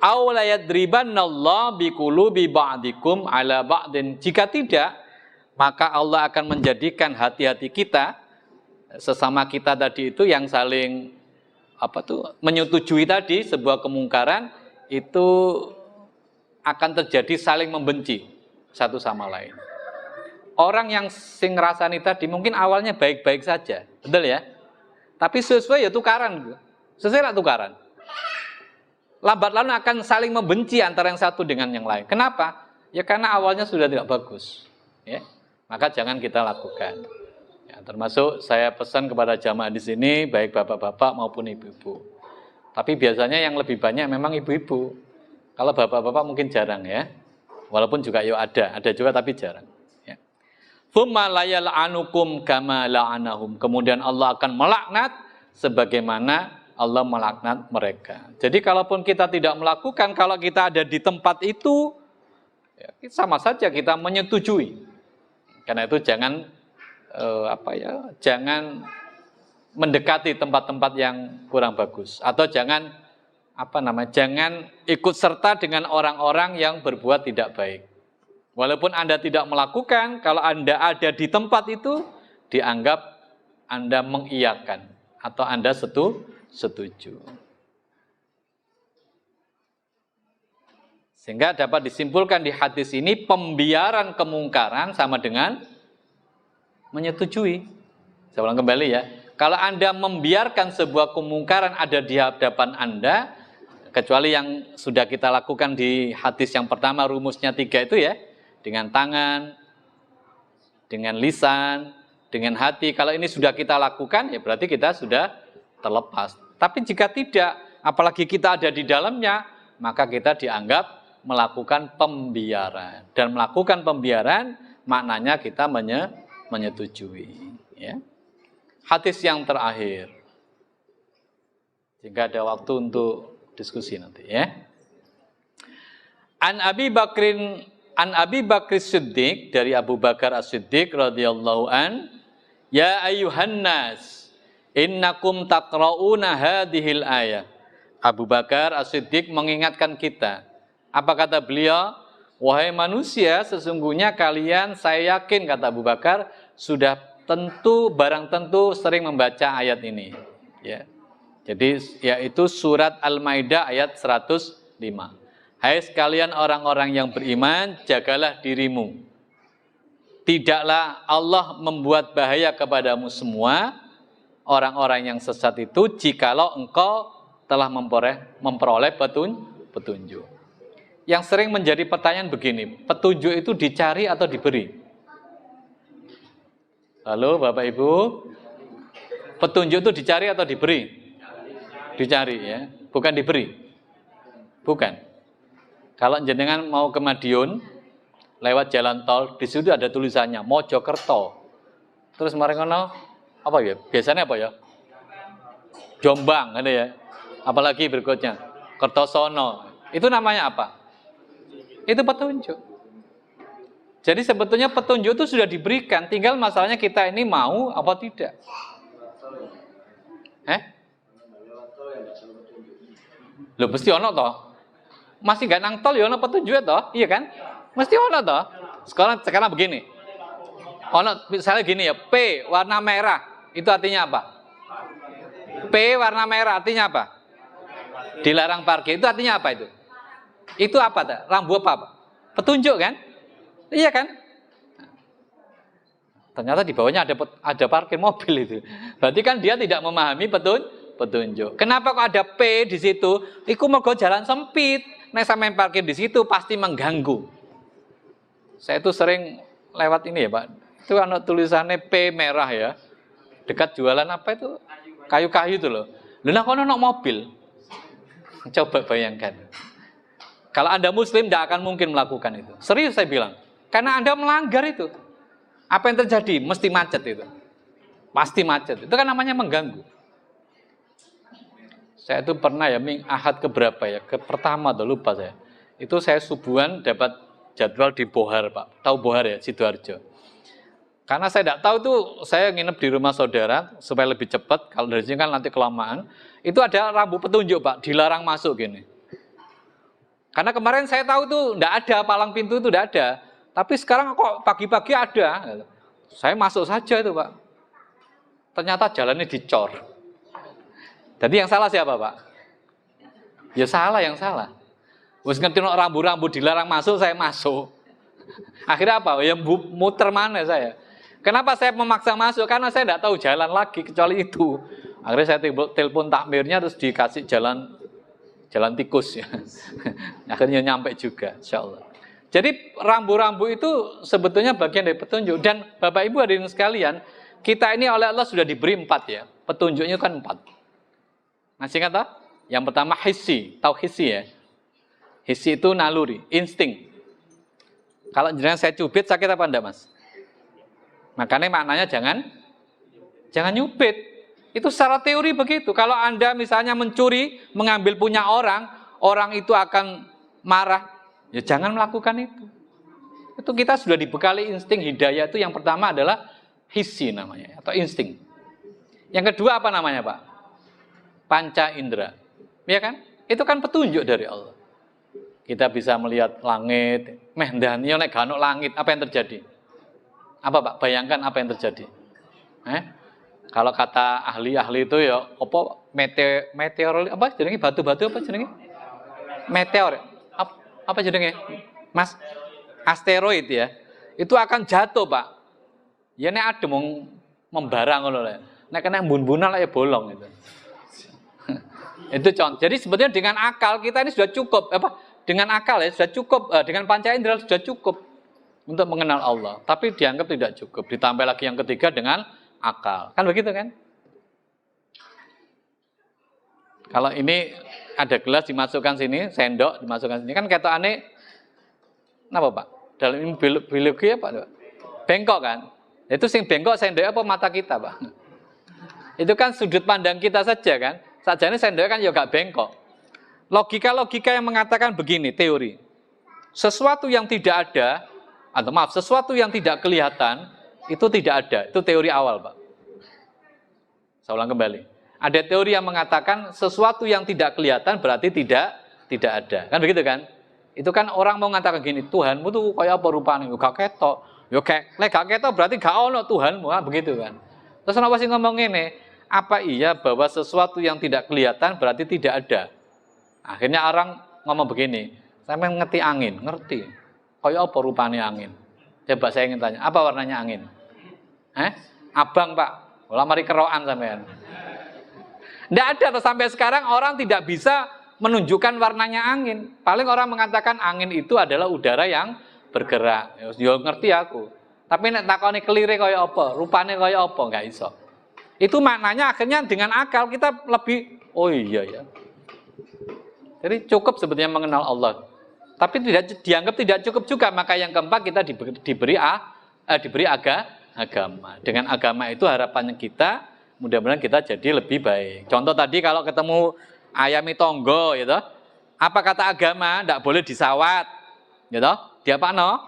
Aw la yadribannallahu biqulubi ba'dikum ala ba'din. Jika tidak, maka Allah akan menjadikan hati-hati kita sesama kita tadi itu yang saling menyetujui tadi sebuah kemungkaran itu akan terjadi saling membenci satu sama lain. Orang yang sing rasani tadi mungkin awalnya baik-baik saja, betul ya? Tapi sesuai ya tukaran, sesuai lah tukaran. Lambat laun akan saling membenci antara yang satu dengan yang lain. Kenapa? Ya karena awalnya sudah tidak bagus, ya. Maka jangan kita lakukan. Ya, termasuk saya pesan kepada jamaah di sini, baik bapak-bapak maupun ibu-ibu. Tapi biasanya yang lebih banyak memang ibu-ibu. Kalau bapak-bapak mungkin jarang ya, walaupun juga yuk ada juga tapi jarang. Tsumma la yal'anukum kama la'anahum. Kemudian Allah akan melaknat sebagaimana Allah melaknat mereka. Jadi kalaupun kita tidak melakukan, kalau kita ada di tempat itu, ya, sama saja kita menyetujui. Karena itu jangan jangan mendekati tempat-tempat yang kurang bagus, atau jangan jangan ikut serta dengan orang-orang yang berbuat tidak baik. Walaupun Anda tidak melakukan, kalau Anda ada di tempat itu, dianggap Anda mengiyakan atau Anda setuju. Sehingga dapat disimpulkan di hadis ini, pembiaran kemungkaran sama dengan menyetujui. Saya ulang kembali ya. Kalau Anda membiarkan sebuah kemungkaran ada di hadapan Anda, kecuali yang sudah kita lakukan di hadis yang pertama, rumusnya 3 itu ya, dengan tangan, dengan lisan, dengan hati. Kalau ini sudah kita lakukan, ya berarti kita sudah terlepas. Tapi jika tidak, apalagi kita ada di dalamnya, maka kita dianggap melakukan pembiaran. Dan melakukan pembiaran, maknanya kita menyetujui. Ya. Hadis yang terakhir. Jika ada waktu untuk diskusi nanti ya. An Abi Bakr Siddiq, dari Abu Bakar As-Siddiq radhiyallahu an, ya ayyuhan nas, innakum taqra'una hadhil ayah. Abu Bakar As-Siddiq mengingatkan kita. Apa kata beliau? Wahai manusia, sesungguhnya kalian, saya yakin kata Abu Bakar, sudah barang tentu sering membaca ayat ini. Ya. Jadi yaitu surat Al-Maidah ayat 105. Hai sekalian orang-orang yang beriman, jagalah dirimu. Tidaklah Allah membuat bahaya kepadamu semua, orang-orang yang sesat itu, jikalau engkau telah memperoleh petunjuk. Yang sering menjadi pertanyaan begini, petunjuk itu dicari atau diberi? Halo Bapak Ibu, petunjuk itu dicari atau diberi? Dicari ya, bukan diberi. Bukan. Kalau jenengan mau ke Madiun, lewat jalan tol, di situ ada tulisannya Mojokerto. Terus kemarin apa ya? Biasanya apa ya? Jombang, ada ya. Apalagi berikutnya Kertosono. Itu namanya apa? Itu petunjuk. Jadi sebetulnya petunjuk itu sudah diberikan, tinggal masalahnya kita ini mau apa tidak. Loh, mesti ono toh? Masih gak nang tol ya ono petunjuk toh? Iya kan? Mesti ono toh? Sekarang begini. Ono misalnya gini ya, P warna merah, itu artinya apa? P warna merah artinya apa? Dilarang parkir itu artinya apa itu? Itu apa tak? Rambu apa? Petunjuk kan? Iya kan? Ternyata di bawahnya ada parkir mobil itu. Berarti kan dia tidak memahami petunjuk. Kenapa kok ada P di situ? Iku mergo jalan sempit. Nek sampean parkir di situ pasti mengganggu. Saya itu sering lewat ini ya Pak. Itu ada tulisannya P merah ya. Dekat jualan apa itu? Kayu-kayu itu loh. Lah kono ono mobil. Coba bayangkan. Kalau Anda Muslim tidak akan mungkin melakukan itu. Serius saya bilang. Karena Anda melanggar itu. Apa yang terjadi? Mesti macet itu. Pasti macet. Itu kan namanya mengganggu. Saya itu pernah ya, ahad keberapa ya? Pertama tuh lupa saya. Itu saya subuhan dapat jadwal di Bohar Pak. Tahu Bohar ya? Sidoarjo. Karena saya tidak tahu tuh, saya nginep di rumah saudara supaya lebih cepat. Kalau dari sini kan nanti kelamaan. Itu ada rambu petunjuk Pak, dilarang masuk gini. Karena kemarin saya tahu tuh tidak ada palang pintu itu tidak ada. Tapi sekarang kok pagi-pagi ada. Saya masuk saja itu Pak. Ternyata jalannya dicor. Jadi yang salah siapa Pak? Ya salah yang salah. Wes ngerti rambu-rambu dilarang masuk, saya masuk. Akhirnya apa? Ya muter mana saya? Kenapa saya memaksa masuk? Karena saya tidak tahu jalan lagi kecuali itu. Akhirnya saya telepon takmirnya terus dikasih jalan tikus ya. Akhirnya nyampe juga, insya Allah. Jadi rambu-rambu itu sebetulnya bagian dari petunjuk. Dan Bapak Ibu hadirin sekalian, kita ini oleh Allah sudah diberi 4 ya. Petunjuknya kan 4. Masih ingat tak? Yang pertama hissi, tahu hissi ya? Hissi itu naluri, insting. Kalau jenengan saya cubit sakit apa enggak Mas? Makanya maknanya jangan nyubit. Itu secara teori begitu. Kalau Anda misalnya mencuri, mengambil punya orang itu akan marah. Ya jangan melakukan itu. Itu kita sudah dibekali insting hidayah itu yang pertama adalah hissi namanya atau insting. Yang kedua apa namanya Pak? Panca indera. Ya kan? Itu kan petunjuk dari Allah. Kita bisa melihat langit, mehdanio nek gak ono langit, apa yang terjadi? Apa Pak? Bayangkan apa yang terjadi. Kalau kata ahli-ahli itu ya apa meteor apa jenenge batu-batu apa jenenge? Meteor. Apa jenenge? Mas, asteroid ya. Itu akan jatuh, Pak. Ya nek adem membarang ngono lho. Nek kena embun-embunan lah ya bolong itu. Itu contoh. Jadi sebetulnya dengan akal kita ini sudah cukup dengan akal ya sudah cukup, dengan panca indera sudah cukup untuk mengenal Allah. Tapi dianggap tidak cukup. Ditambah lagi yang ketiga dengan akal. Kan begitu kan? Kalau ini ada gelas dimasukkan sini, sendok dimasukkan sini, kan ketokane apa Pak? Dalam ilmu biologi apa Pak? Bengkok kan? Itu sing bengkok sendoknya apa mata kita Pak? Itu kan sudut pandang kita saja kan? Sajane sendoknya kan ya gak bengkok. Logika-logika yang mengatakan begini, teori. Sesuatu yang tidak ada, sesuatu yang tidak kelihatan, itu tidak ada. Itu teori awal Pak. Saya ulang kembali. Ada teori yang mengatakan sesuatu yang tidak kelihatan berarti tidak ada. Kan begitu kan? Itu kan orang mau mengatakan gini, Tuhanmu tuh kayak apa rupanya? Yo gak ketok. Yo gak ketok berarti gak ono Tuhanmu, begitu kan? Terus kenapa sih ngomong ini? Apa iya bahwa sesuatu yang tidak kelihatan berarti tidak ada? Akhirnya orang ngomong begini, saya ngerti angin, ngerti. Kayak apa rupanya angin? Coba saya ingin tanya, apa warnanya angin? Abang Pak, ulah mari keroan sampean. Tidak ada, sampai sekarang orang tidak bisa menunjukkan warnanya angin. Paling orang mengatakan angin itu adalah udara yang bergerak. Ya ngerti aku. Tapi nek takoni kelire kaya apa, rupane kaya apa, enggak iso. Itu maknanya akhirnya dengan akal kita lebih, oh iya ya. Jadi cukup sebetulnya mengenal Allah. Tapi dianggap tidak cukup juga, maka yang keempat kita diberi agama. Dengan agama itu harapannya kita mudah-mudahan kita jadi lebih baik. Contoh tadi kalau ketemu ayam tonggo gitu. Apa kata agama? Tidak boleh disawat. Gitu. Diapakno?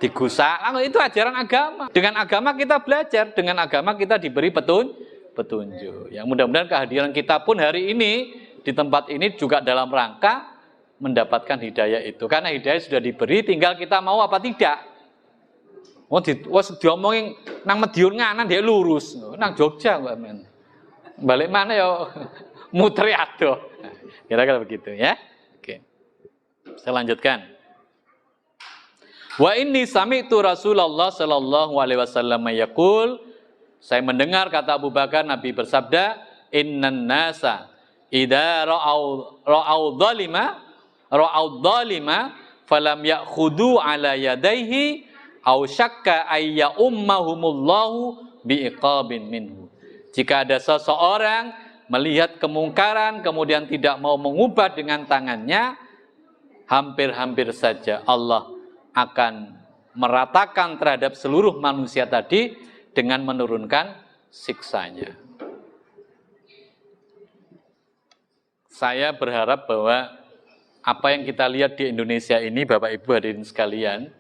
Digusak. Itu ajaran agama. Dengan agama kita belajar, dengan agama kita diberi petunjuk. Ya, mudah-mudahan kehadiran kita pun hari ini di tempat ini juga dalam rangka mendapatkan hidayah itu. Karena hidayah sudah diberi, tinggal kita mau apa tidak. Diomongin nang Madiun nganan dia lurus, nang Jogja kok men. Balik mana ya muter adoh. Kira-kira begitu ya. Oke. Saya lanjutkan. Wa inni sami'tu Rasulullah sallallahu alaihi wasallam yaqul, saya mendengar kata Abu Bakar, Nabi bersabda, innan nasa idza ra'au dzalima falam ya'khudhu ala yadayhi aw syakka ayya ummahumullahu biiqabin minhu. Jika ada seseorang melihat kemungkaran kemudian tidak mau mengubah dengan tangannya, hampir-hampir saja Allah akan meratakan terhadap seluruh manusia tadi dengan menurunkan siksanya. Saya berharap bahwa apa yang kita lihat di Indonesia ini, Bapak Ibu hadirin sekalian,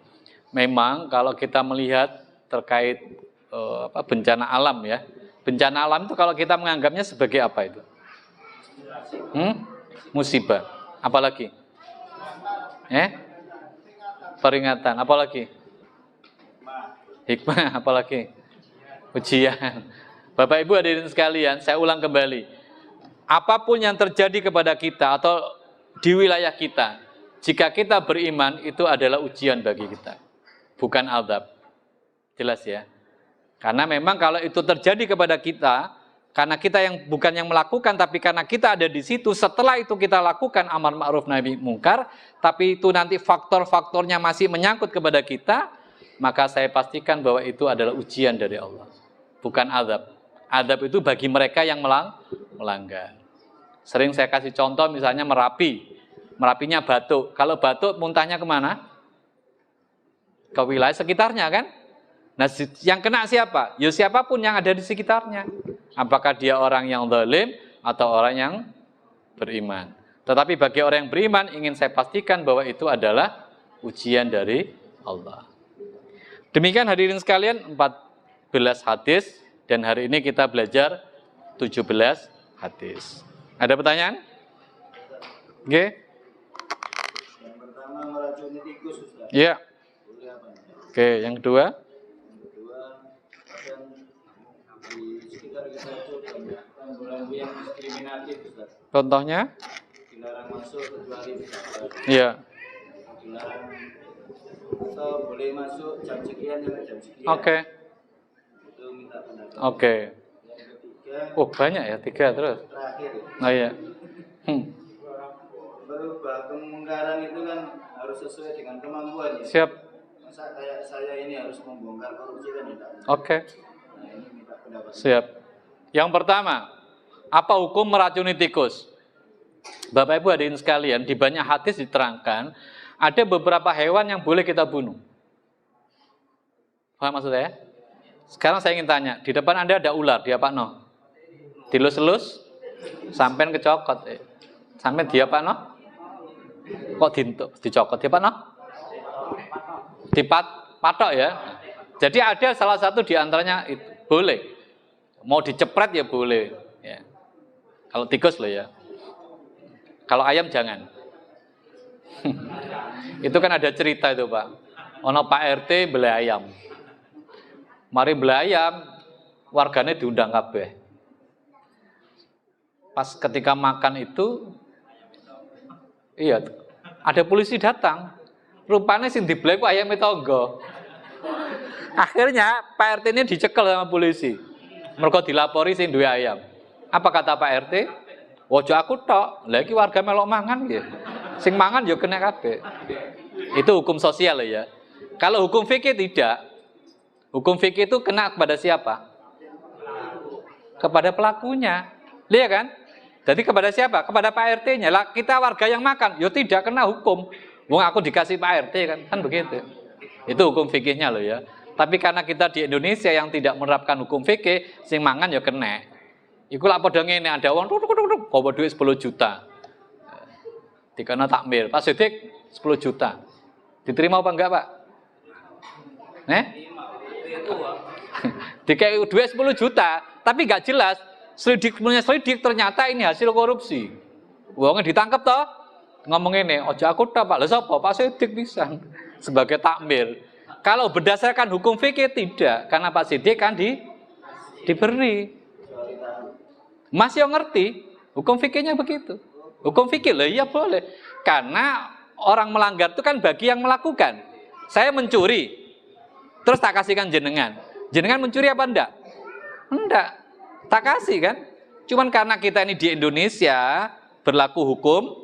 memang kalau kita melihat terkait bencana alam ya, bencana alam itu kalau kita menganggapnya sebagai apa itu? Musibah. Apalagi? Peringatan. Apalagi? Hikmah. Apalagi? Ujian. Bapak Ibu hadirin sekalian, saya ulang kembali. Apapun yang terjadi kepada kita atau di wilayah kita, jika kita beriman, itu adalah ujian bagi kita, bukan azab. Jelas ya? Karena memang kalau itu terjadi kepada kita, karena kita yang bukan yang melakukan, tapi karena kita ada di situ, setelah itu kita lakukan amar ma'ruf nahi mungkar, tapi itu nanti faktor-faktornya masih menyangkut kepada kita, maka saya pastikan bahwa itu adalah ujian dari Allah, bukan azab. Azab itu bagi mereka yang melanggar. Sering saya kasih contoh misalnya Merapinya batuk. Kalau batuk muntahnya kemana? Ke wilayah sekitarnya kan? Nah, yang kena siapa? Ya siapapun yang ada di sekitarnya. Apakah dia orang yang zalim atau orang yang beriman. Tetapi bagi orang yang beriman, ingin saya pastikan bahwa itu adalah ujian dari Allah. Demikian hadirin sekalian, 14 hadis, dan hari ini kita belajar 17 hadis. Ada pertanyaan? Oke. Yang pertama meracuni tikus, Ustaz. Iya. Boleh apa? Oke, yang kedua? Kadang di sekitar kita itu banyak rambu-rambu yang diskriminatif, Ustaz. Contohnya? Dilarang masuk kecuali bisa. Iya. Dilarang atau boleh masuk jam sekian sampai jam sekian. Oke. Itu minta pendapat. Oke. Yang ketiga. Oh, banyak ya, 3 terus. Terakhir. Oh iya. Berubah kemungkaran itu kan harus sesuai dengan kemampuan ya. Siap. Masa kayak saya ini harus membongkar korupsi kan tidak. Oke. Nah, ini minta pendapat. Siap. Yang pertama, apa hukum meracuni tikus? Bapak Ibu hadirin sekalian, di banyak hadis diterangkan ada beberapa hewan yang boleh kita bunuh. Paham maksud saya? Sekarang saya ingin tanya, di depan Anda ada ular, dia apa no? Dilus-lus sampai kecokot. Sampai dia apa no? Kok dicokot dia apa no? Patok ya. Jadi ada salah satu di antaranya itu boleh. Mau dicepret ya boleh ya. Kalau tikus loh ya. Kalau ayam jangan. Itu kan ada cerita itu, Pak. Ono Pak RT beli ayam. Mari beli ayam, warganya diundang kabeh. Pas ketika makan itu, iya, ada polisi datang. Rupanya sing dibeli ku ayam tonggo. Akhirnya Pak RT ini dicekel sama polisi. Mergo dilapori sing duwe ayam. Apa kata Pak RT? Wojo aku tok, lagi warga melok mangan ya. Sing mangan yo kena kabeh. Itu hukum sosial ya. Kalau hukum fikih tidak. Hukum fikih itu kena kepada siapa? Kepada pelakunya. Lihat kan? Jadi kepada siapa? Kepada Pak RT-nya. Lah kita warga yang makan, yo tidak kena hukum. Wong aku dikasih Pak RT kan begitu. Itu hukum fikihnya loh ya. Tapi karena kita di Indonesia yang tidak menerapkan hukum fikih, sing mangan yo kena. Iku lak padha ngene, ada wong bawa duit 10 juta. Dikena takmir, Pak Sidik 10 juta. Diterima apa enggak, Pak? Dikai duit 10 juta, tapi enggak jelas. Selidik ternyata ini hasil korupsi. Wongnya ditangkap toh? Ngomong ini, ojo aku tok, Pak. Lah sapa? Pak Sidik pisan sebagai takmir. Kalau berdasarkan hukum fikih tidak, karena Pak Sidik kan diberi. Mas yang ngerti, hukum fikihnya begitu. Hukum fikih loh, iya boleh. Karena orang melanggar itu kan bagi yang melakukan. Saya mencuri, terus tak kasihkan jenengan. Jenengan mencuri apa enggak? Enggak, tak kasih kan. Cuman karena kita ini di Indonesia berlaku hukum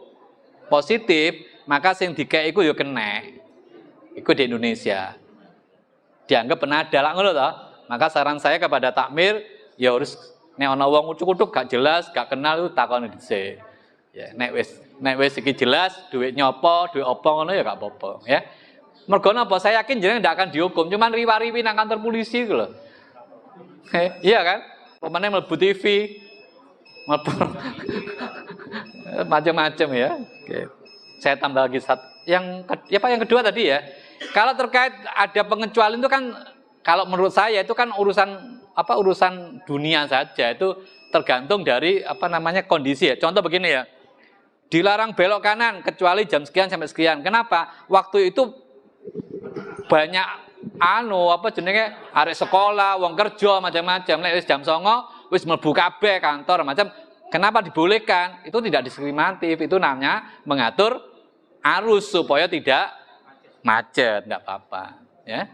positif, maka sing dikek iku yo kena. Iku di Indonesia. Dianggap penada lah ngono toh. Maka saran saya kepada takmir, ya harus nek ana wong ucuk-ucuk gak jelas, gak kenal itu takoni dhisik. Ya, nek wis iki jelas, duit nyopo, duit opo ngono ya gak apa-apa, ya. Mergo napa? Saya yakin jenengan ndak akan dihukum, cuman riwa-riwi nang kantor polisi gitu loh. Iya kan? Pemane mlebu TV, mlebu macam-macam ya. Oke. Saya tambah lagi satu. Yang kedua tadi ya. Kalau terkait ada pengecualian itu kan kalau menurut saya itu kan urusan dunia saja, itu tergantung dari kondisi ya. Contoh begini ya. Dilarang belok kanan kecuali jam sekian sampai sekian. Kenapa? Waktu itu banyak arek sekolah, wong kerja macam-macam. Nek wis jam 09.00 wis mlebu kabeh kantor macam. Kenapa dibolehkan? Itu tidak diskriminatif, itu namanya mengatur arus supaya tidak macet, enggak apa-apa, ya.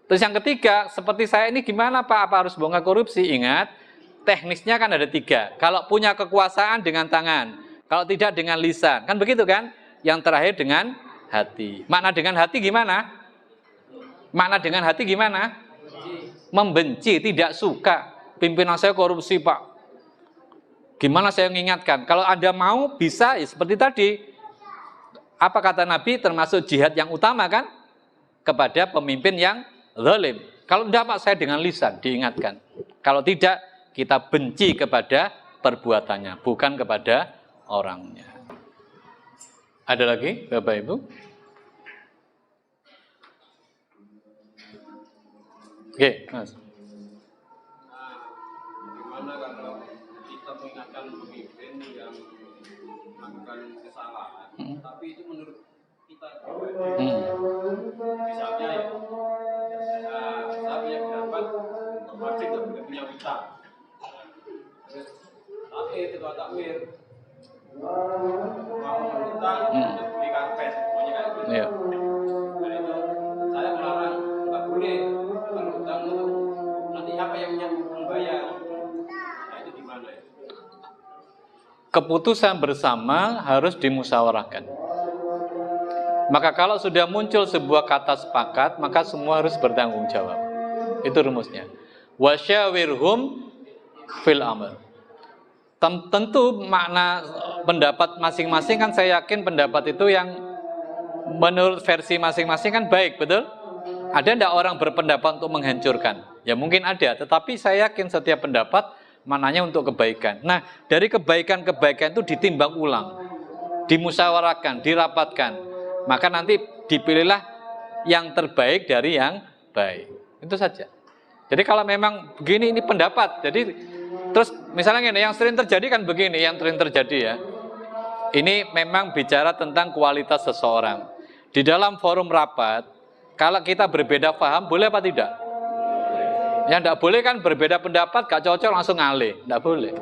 Terus yang ketiga, seperti saya ini gimana Pak? Apa harus bongkar korupsi? Ingat, teknisnya kan ada 3. Kalau punya kekuasaan dengan tangan, kalau tidak dengan lisan, kan begitu kan? Yang terakhir dengan hati. Makna dengan hati gimana? Makna dengan hati gimana? Membenci, tidak suka. Pimpinan saya korupsi Pak. Gimana saya mengingatkan? Kalau Anda mau, bisa ya seperti tadi. Apa kata Nabi? Termasuk jihad yang utama kan? Kepada pemimpin yang zalim. Kalau tidak Pak, saya dengan lisan diingatkan. Kalau tidak, kita benci kepada perbuatannya, bukan kepada orangnya. Ada lagi Bapak Ibu? Oke, Mas. Gimana kalau kita mengingatkan pemimpin yang melakukan kesalahan, tapi itu menurut kita misalnya ya, saya punya pendapat wajib tidak boleh punya utang. Terus ketua takmir mau berutang untuk beli karpet, pokoknya kayak gitu. Iya. Nah itu saya melarang nggak boleh berutang untuk nanti apa yang membayar. Nah itu gimana ya? Keputusan bersama harus dimusyawarahkan. Maka kalau sudah muncul sebuah kata sepakat, maka semua harus bertanggung jawab. Itu rumusnya. Wasyawirhum fil amr. Tentu makna pendapat masing-masing kan saya yakin pendapat itu yang menurut versi masing-masing kan baik, betul? Ada enggak orang berpendapat untuk menghancurkan? Ya mungkin ada, tetapi saya yakin setiap pendapat maknanya untuk kebaikan. Nah, dari kebaikan-kebaikan itu ditimbang ulang, dimusyawarahkan, dirapatkan. Maka nanti dipilihlah yang terbaik dari yang baik. Itu saja. Jadi kalau memang begini ini pendapat. Jadi terus misalnya gini, yang sering terjadi kan begini, yang sering terjadi ya. Ini memang bicara tentang kualitas seseorang. Di dalam forum rapat, kalau kita berbeda paham, boleh apa tidak? Yang tidak boleh kan berbeda pendapat, gak cocok langsung ngalih. Tidak boleh.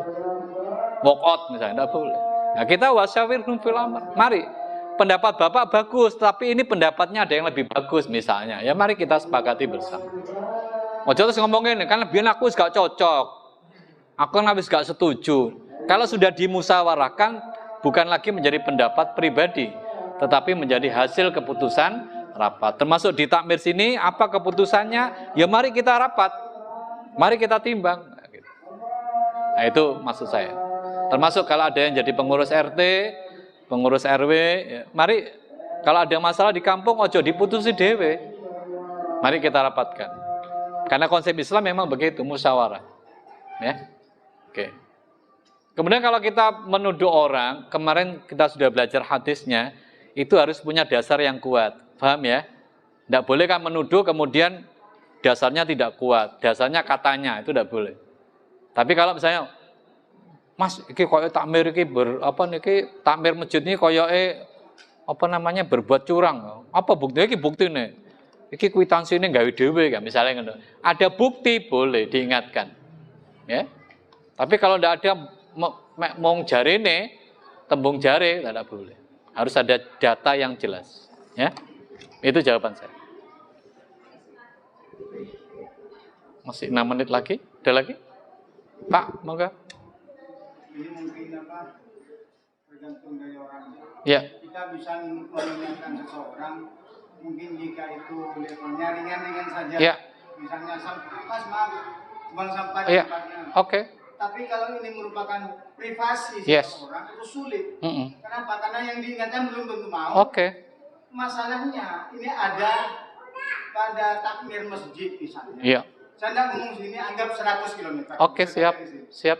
Walk out misalnya, tidak boleh. Nah kita wasyawirhum fil amr. Mari. Pendapat Bapak bagus, tapi ini pendapatnya ada yang lebih bagus misalnya. Ya mari kita sepakati bersama. Ojo terus ngomongin, kan biar aku gak cocok. Aku kan habis gak setuju. Kalau sudah dimusyawarahkan, bukan lagi menjadi pendapat pribadi, tetapi menjadi hasil keputusan rapat. Termasuk di takmir sini, apa keputusannya? Ya mari kita rapat. Mari kita timbang. Nah itu maksud saya. Termasuk kalau ada yang jadi pengurus RT, pengurus RW, ya, mari kalau ada masalah di kampung ojo diputusi dewe. Mari kita rapatkan. Karena konsep Islam memang begitu, musyawarah. Ya. Oke. Kemudian kalau kita menuduh orang, kemarin kita sudah belajar hadisnya, itu harus punya dasar yang kuat. Paham ya? Tidak boleh kan menuduh kemudian dasarnya tidak kuat, dasarnya katanya, itu tidak boleh. Tapi kalau misalnya Mas, iki koyo takmir iki takmir masjid ini koyo berbuat curang. Apa buktinya? Iki buktine. Iki kwitansi ini gawe dhewe kan misalnya ngono. Ada bukti boleh diingatkan. Ya. Tapi kalau tidak ada mau jarene tembung jare tidak boleh. Harus ada data yang jelas. Ya, itu jawaban saya. Masih 6 menit lagi? Ada lagi? Pak, moga. Ini mungkin apa? Tergantung dari orang. Ya. Kita bisa mengingatkan seseorang, mungkin jika itu levelnya ringan-ringan saja. Ya. Misalnya Mas maaf, buang sampah di Ya. tempatnya. Oke. Tapi kalau ini merupakan privasi Yes. seseorang itu sulit. Mm-mm. Kenapa? Karena yang diingatkan belum tentu mau. Oke. Masalahnya ini ada pada takmir masjid misalnya. Iya. Saya tidak ngomong sini, anggap 100 km. Oke, siap. Siap.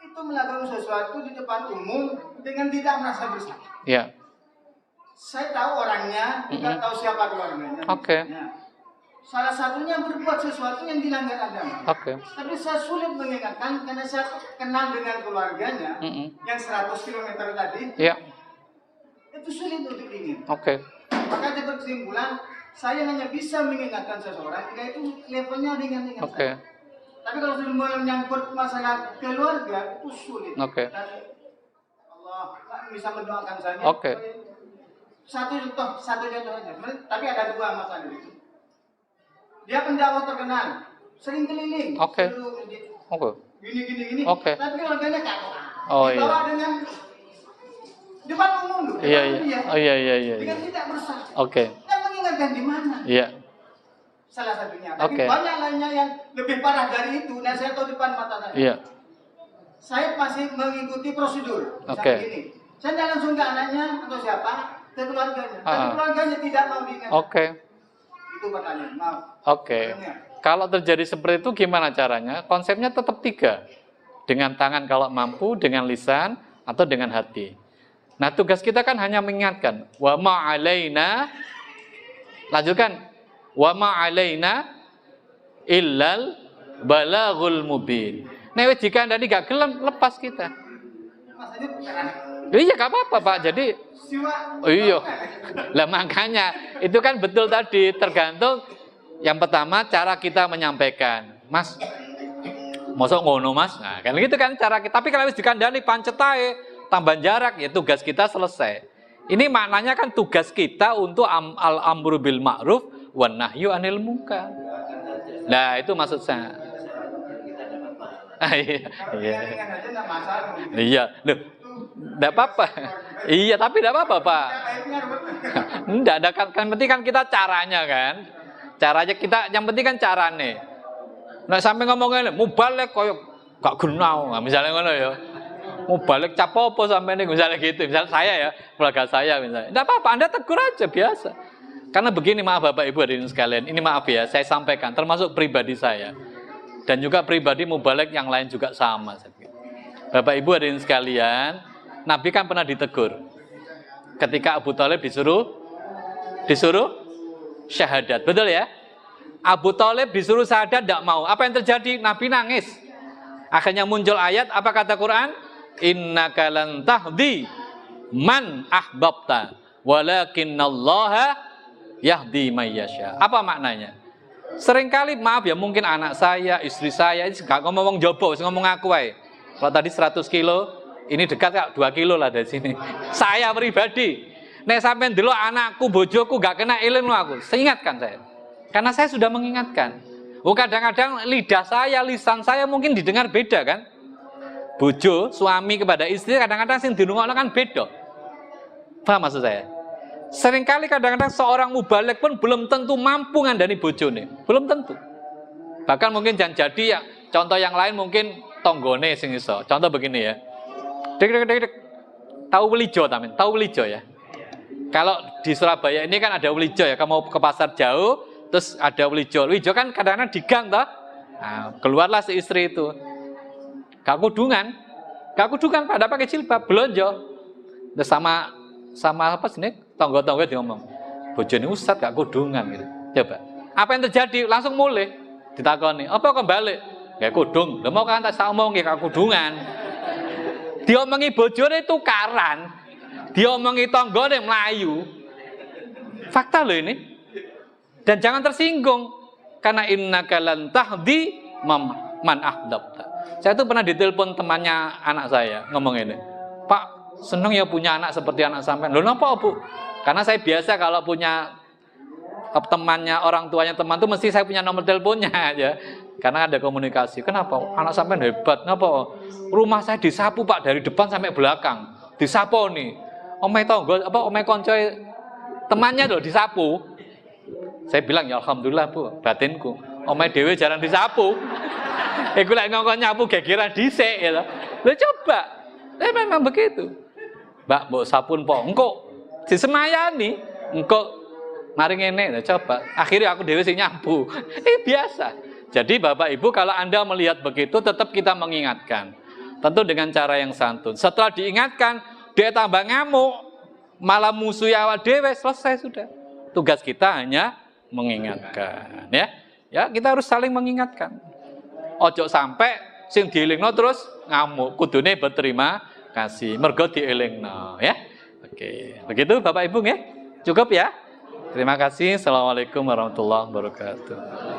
Itu melakukan sesuatu di depan umum dengan tidak merasa bersalah. Ya. Saya tahu orangnya, tidak tahu siapa keluarganya. Oke. misalnya. Salah satunya berbuat sesuatu yang dilanggar agama. Oke. Tapi saya sulit mengingatkan karena saya kenal dengan keluarganya yang 100 km tadi. Ya. Itu sulit untuk diingat. Oke. Maka dia berkesimpulan, saya hanya bisa mengingatkan seseorang jika itu levelnya ringan-ringan. Oke. Tapi kalau sudah mulai menyangkut masalah keluarga itu sulit. Oke. Dan Allah bisa mendoakan saja. Oke. Satu contoh aja. Tapi ada dua masalah itu. Dia pendakwah terkenal, sering keliling. Oke. Seluruh masjid. Oke. Gini. Oke. Tapi keluarganya kagak. Oh, iya. Dibawa dengan depan umum loh. Iya, depan iya. dia. Oh, iya. Dengan tidak bersalah. Oke. Dan mengingatkan di mana? Iya. Salah satunya. Tapi Oke. banyak lainnya yang lebih parah dari itu. Dan saya tahu depan mata saya. Iya. Saya masih mengikuti prosedur. Oke. Misalnya gini. Saya tidak langsung ke anaknya atau siapa, ke keluarganya. Tapi keluarganya tidak mau diingatkan. Oke. Itu pertanyaan. Maaf. Oke. Kalau terjadi seperti itu gimana caranya? Konsepnya tetap 3. Dengan tangan kalau mampu, dengan lisan, atau dengan hati. Nah, tugas kita kan hanya mengingatkan. Wa ma'alaina. Lanjutkan. Wa ma'alaina illal balaghul mubin. Nah, jika Anda gak gelem, lepas kita. Maksudnya bukan. Iya, gak apa-apa, Pak. Jadi, Siwa. oh iya. Lah makanya, itu kan betul tadi. Tergantung, yang pertama, cara kita menyampaikan. Mas, mosok ngono, Mas? Nah, kan gitu kan cara kita. Tapi kalau dikandani pancet ae, tambah jarak, ya tugas kita selesai. Ini maknanya kan tugas kita untuk al-amru bil ma'ruf wan nahyu anil munkar. Nah, itu maksud saya. Iya. Iya, loh. Enggak apa-apa. Iya, tapi enggak apa-apa, Pak. Enggak ada kan penting kan kita caranya kan. Caranya kita yang penting kan carane. Nah, sampai ngomongnya mau balik koyo gak genau. Nah, misalnya ngono ya. Mau balik cap apa sampai ini misalnya gitu. Misalnya saya ya, keluarga saya misalnya. Enggak apa-apa, Anda tegur aja biasa. Karena begini, maaf Bapak Ibu hadirin sekalian, ini maaf ya, saya sampaikan termasuk pribadi saya. Dan juga pribadi mubalek yang lain juga sama. Bapak Ibu hadirin sekalian, Nabi kan pernah ditegur. Ketika Abu Thalib disuruh syahadat, betul ya? Abu Thalib disuruh syahadat tidak mau. Apa yang terjadi? Nabi nangis. Akhirnya muncul ayat, apa kata Quran? Innaka lan tahdi man ahbabta walakinallaha yahdi may yasha. Apa maknanya? Seringkali maaf ya, mungkin anak saya, istri saya ini gak ngomong jobo, ngomong aku aja. Kalau tadi 100 kilo, ini dekat kak 2 kilo lah dari sini. Saya pribadi, nek sampai dulu anakku, bojoku gak kena ilmu aku, seingatkan saya. Karena saya sudah mengingatkan. Kadang-kadang lidah saya, lisan saya mungkin didengar beda kan. Bojo, suami kepada istri kadang-kadang sing dirungokno kan beda. Paham maksud saya? Seringkali kadang-kadang seorang mubalek pun belum tentu mampu ngandani bojone, belum tentu. Bahkan mungkin jangan jadi ya, contoh yang lain mungkin tonggone sing iso. Contoh begini ya. Dek. Tahu welijo tamen? Tahu welijo ya? Kalau di Surabaya ini kan ada welijo ya, kamu ke pasar jauh terus ada welijo. Welijo kan kadang-kadang di gang toh. Nah, keluarlah si istri itu. Gak kudungan pada pakai jilbab, belonjo. Terus sama apa sih nih? Tonggo-tonggo dia ngomong, bojone ustad gak kudungan gitu. Coba, apa yang terjadi? Langsung mulai ditakoni, apa kok balik? Gak kudung. Lah mau kan tak omong gak kudungan. Diomongi bojone tukaran, diomongi tonggone melayu. Fakta loh ini. Dan jangan tersinggung karena innaka lan tahdi man ahbabta. Saya tuh pernah ditelepon temannya anak saya ngomong ini. seneng ya punya anak seperti anak sampean. Loh napa, Bu? Karena saya biasa kalau punya temannya, orang tuanya teman tuh mesti saya punya nomor teleponnya ya. Karena ada komunikasi. Kenapa? Anak sampean hebat. Kenapa? Rumah saya disapu Pak dari depan sampai belakang. Disapu nih. Omeh tonggo apa omeh koncoe temannya loh disapu. Saya bilang ya alhamdulillah Bu, batinku. Omeh dhewe jarang disapu. Iku lek ngongkon nyapu gegeran dhisik ya. Lho coba. Memang begitu. Mbak, mbok sapun po. Engko disemayani. Engko mari ngene, coba. Akhirnya aku dhewe sing nyapu. Biasa. Jadi Bapak Ibu kalau Anda melihat begitu tetap kita mengingatkan. Tentu dengan cara yang santun. Setelah diingatkan, dia tambah ngamuk, malah musuh awak dhewe, selesai sudah. Tugas kita hanya mengingatkan, ya. Ya, kita harus saling mengingatkan. Ojo sampai sing dielingno terus ngamuk, kudune berterima kasih, mergo dielingno, ya. Oke, begitu Bapak Ibu ya. Cukup ya. Terima kasih. Assalamualaikum warahmatullahi wabarakatuh.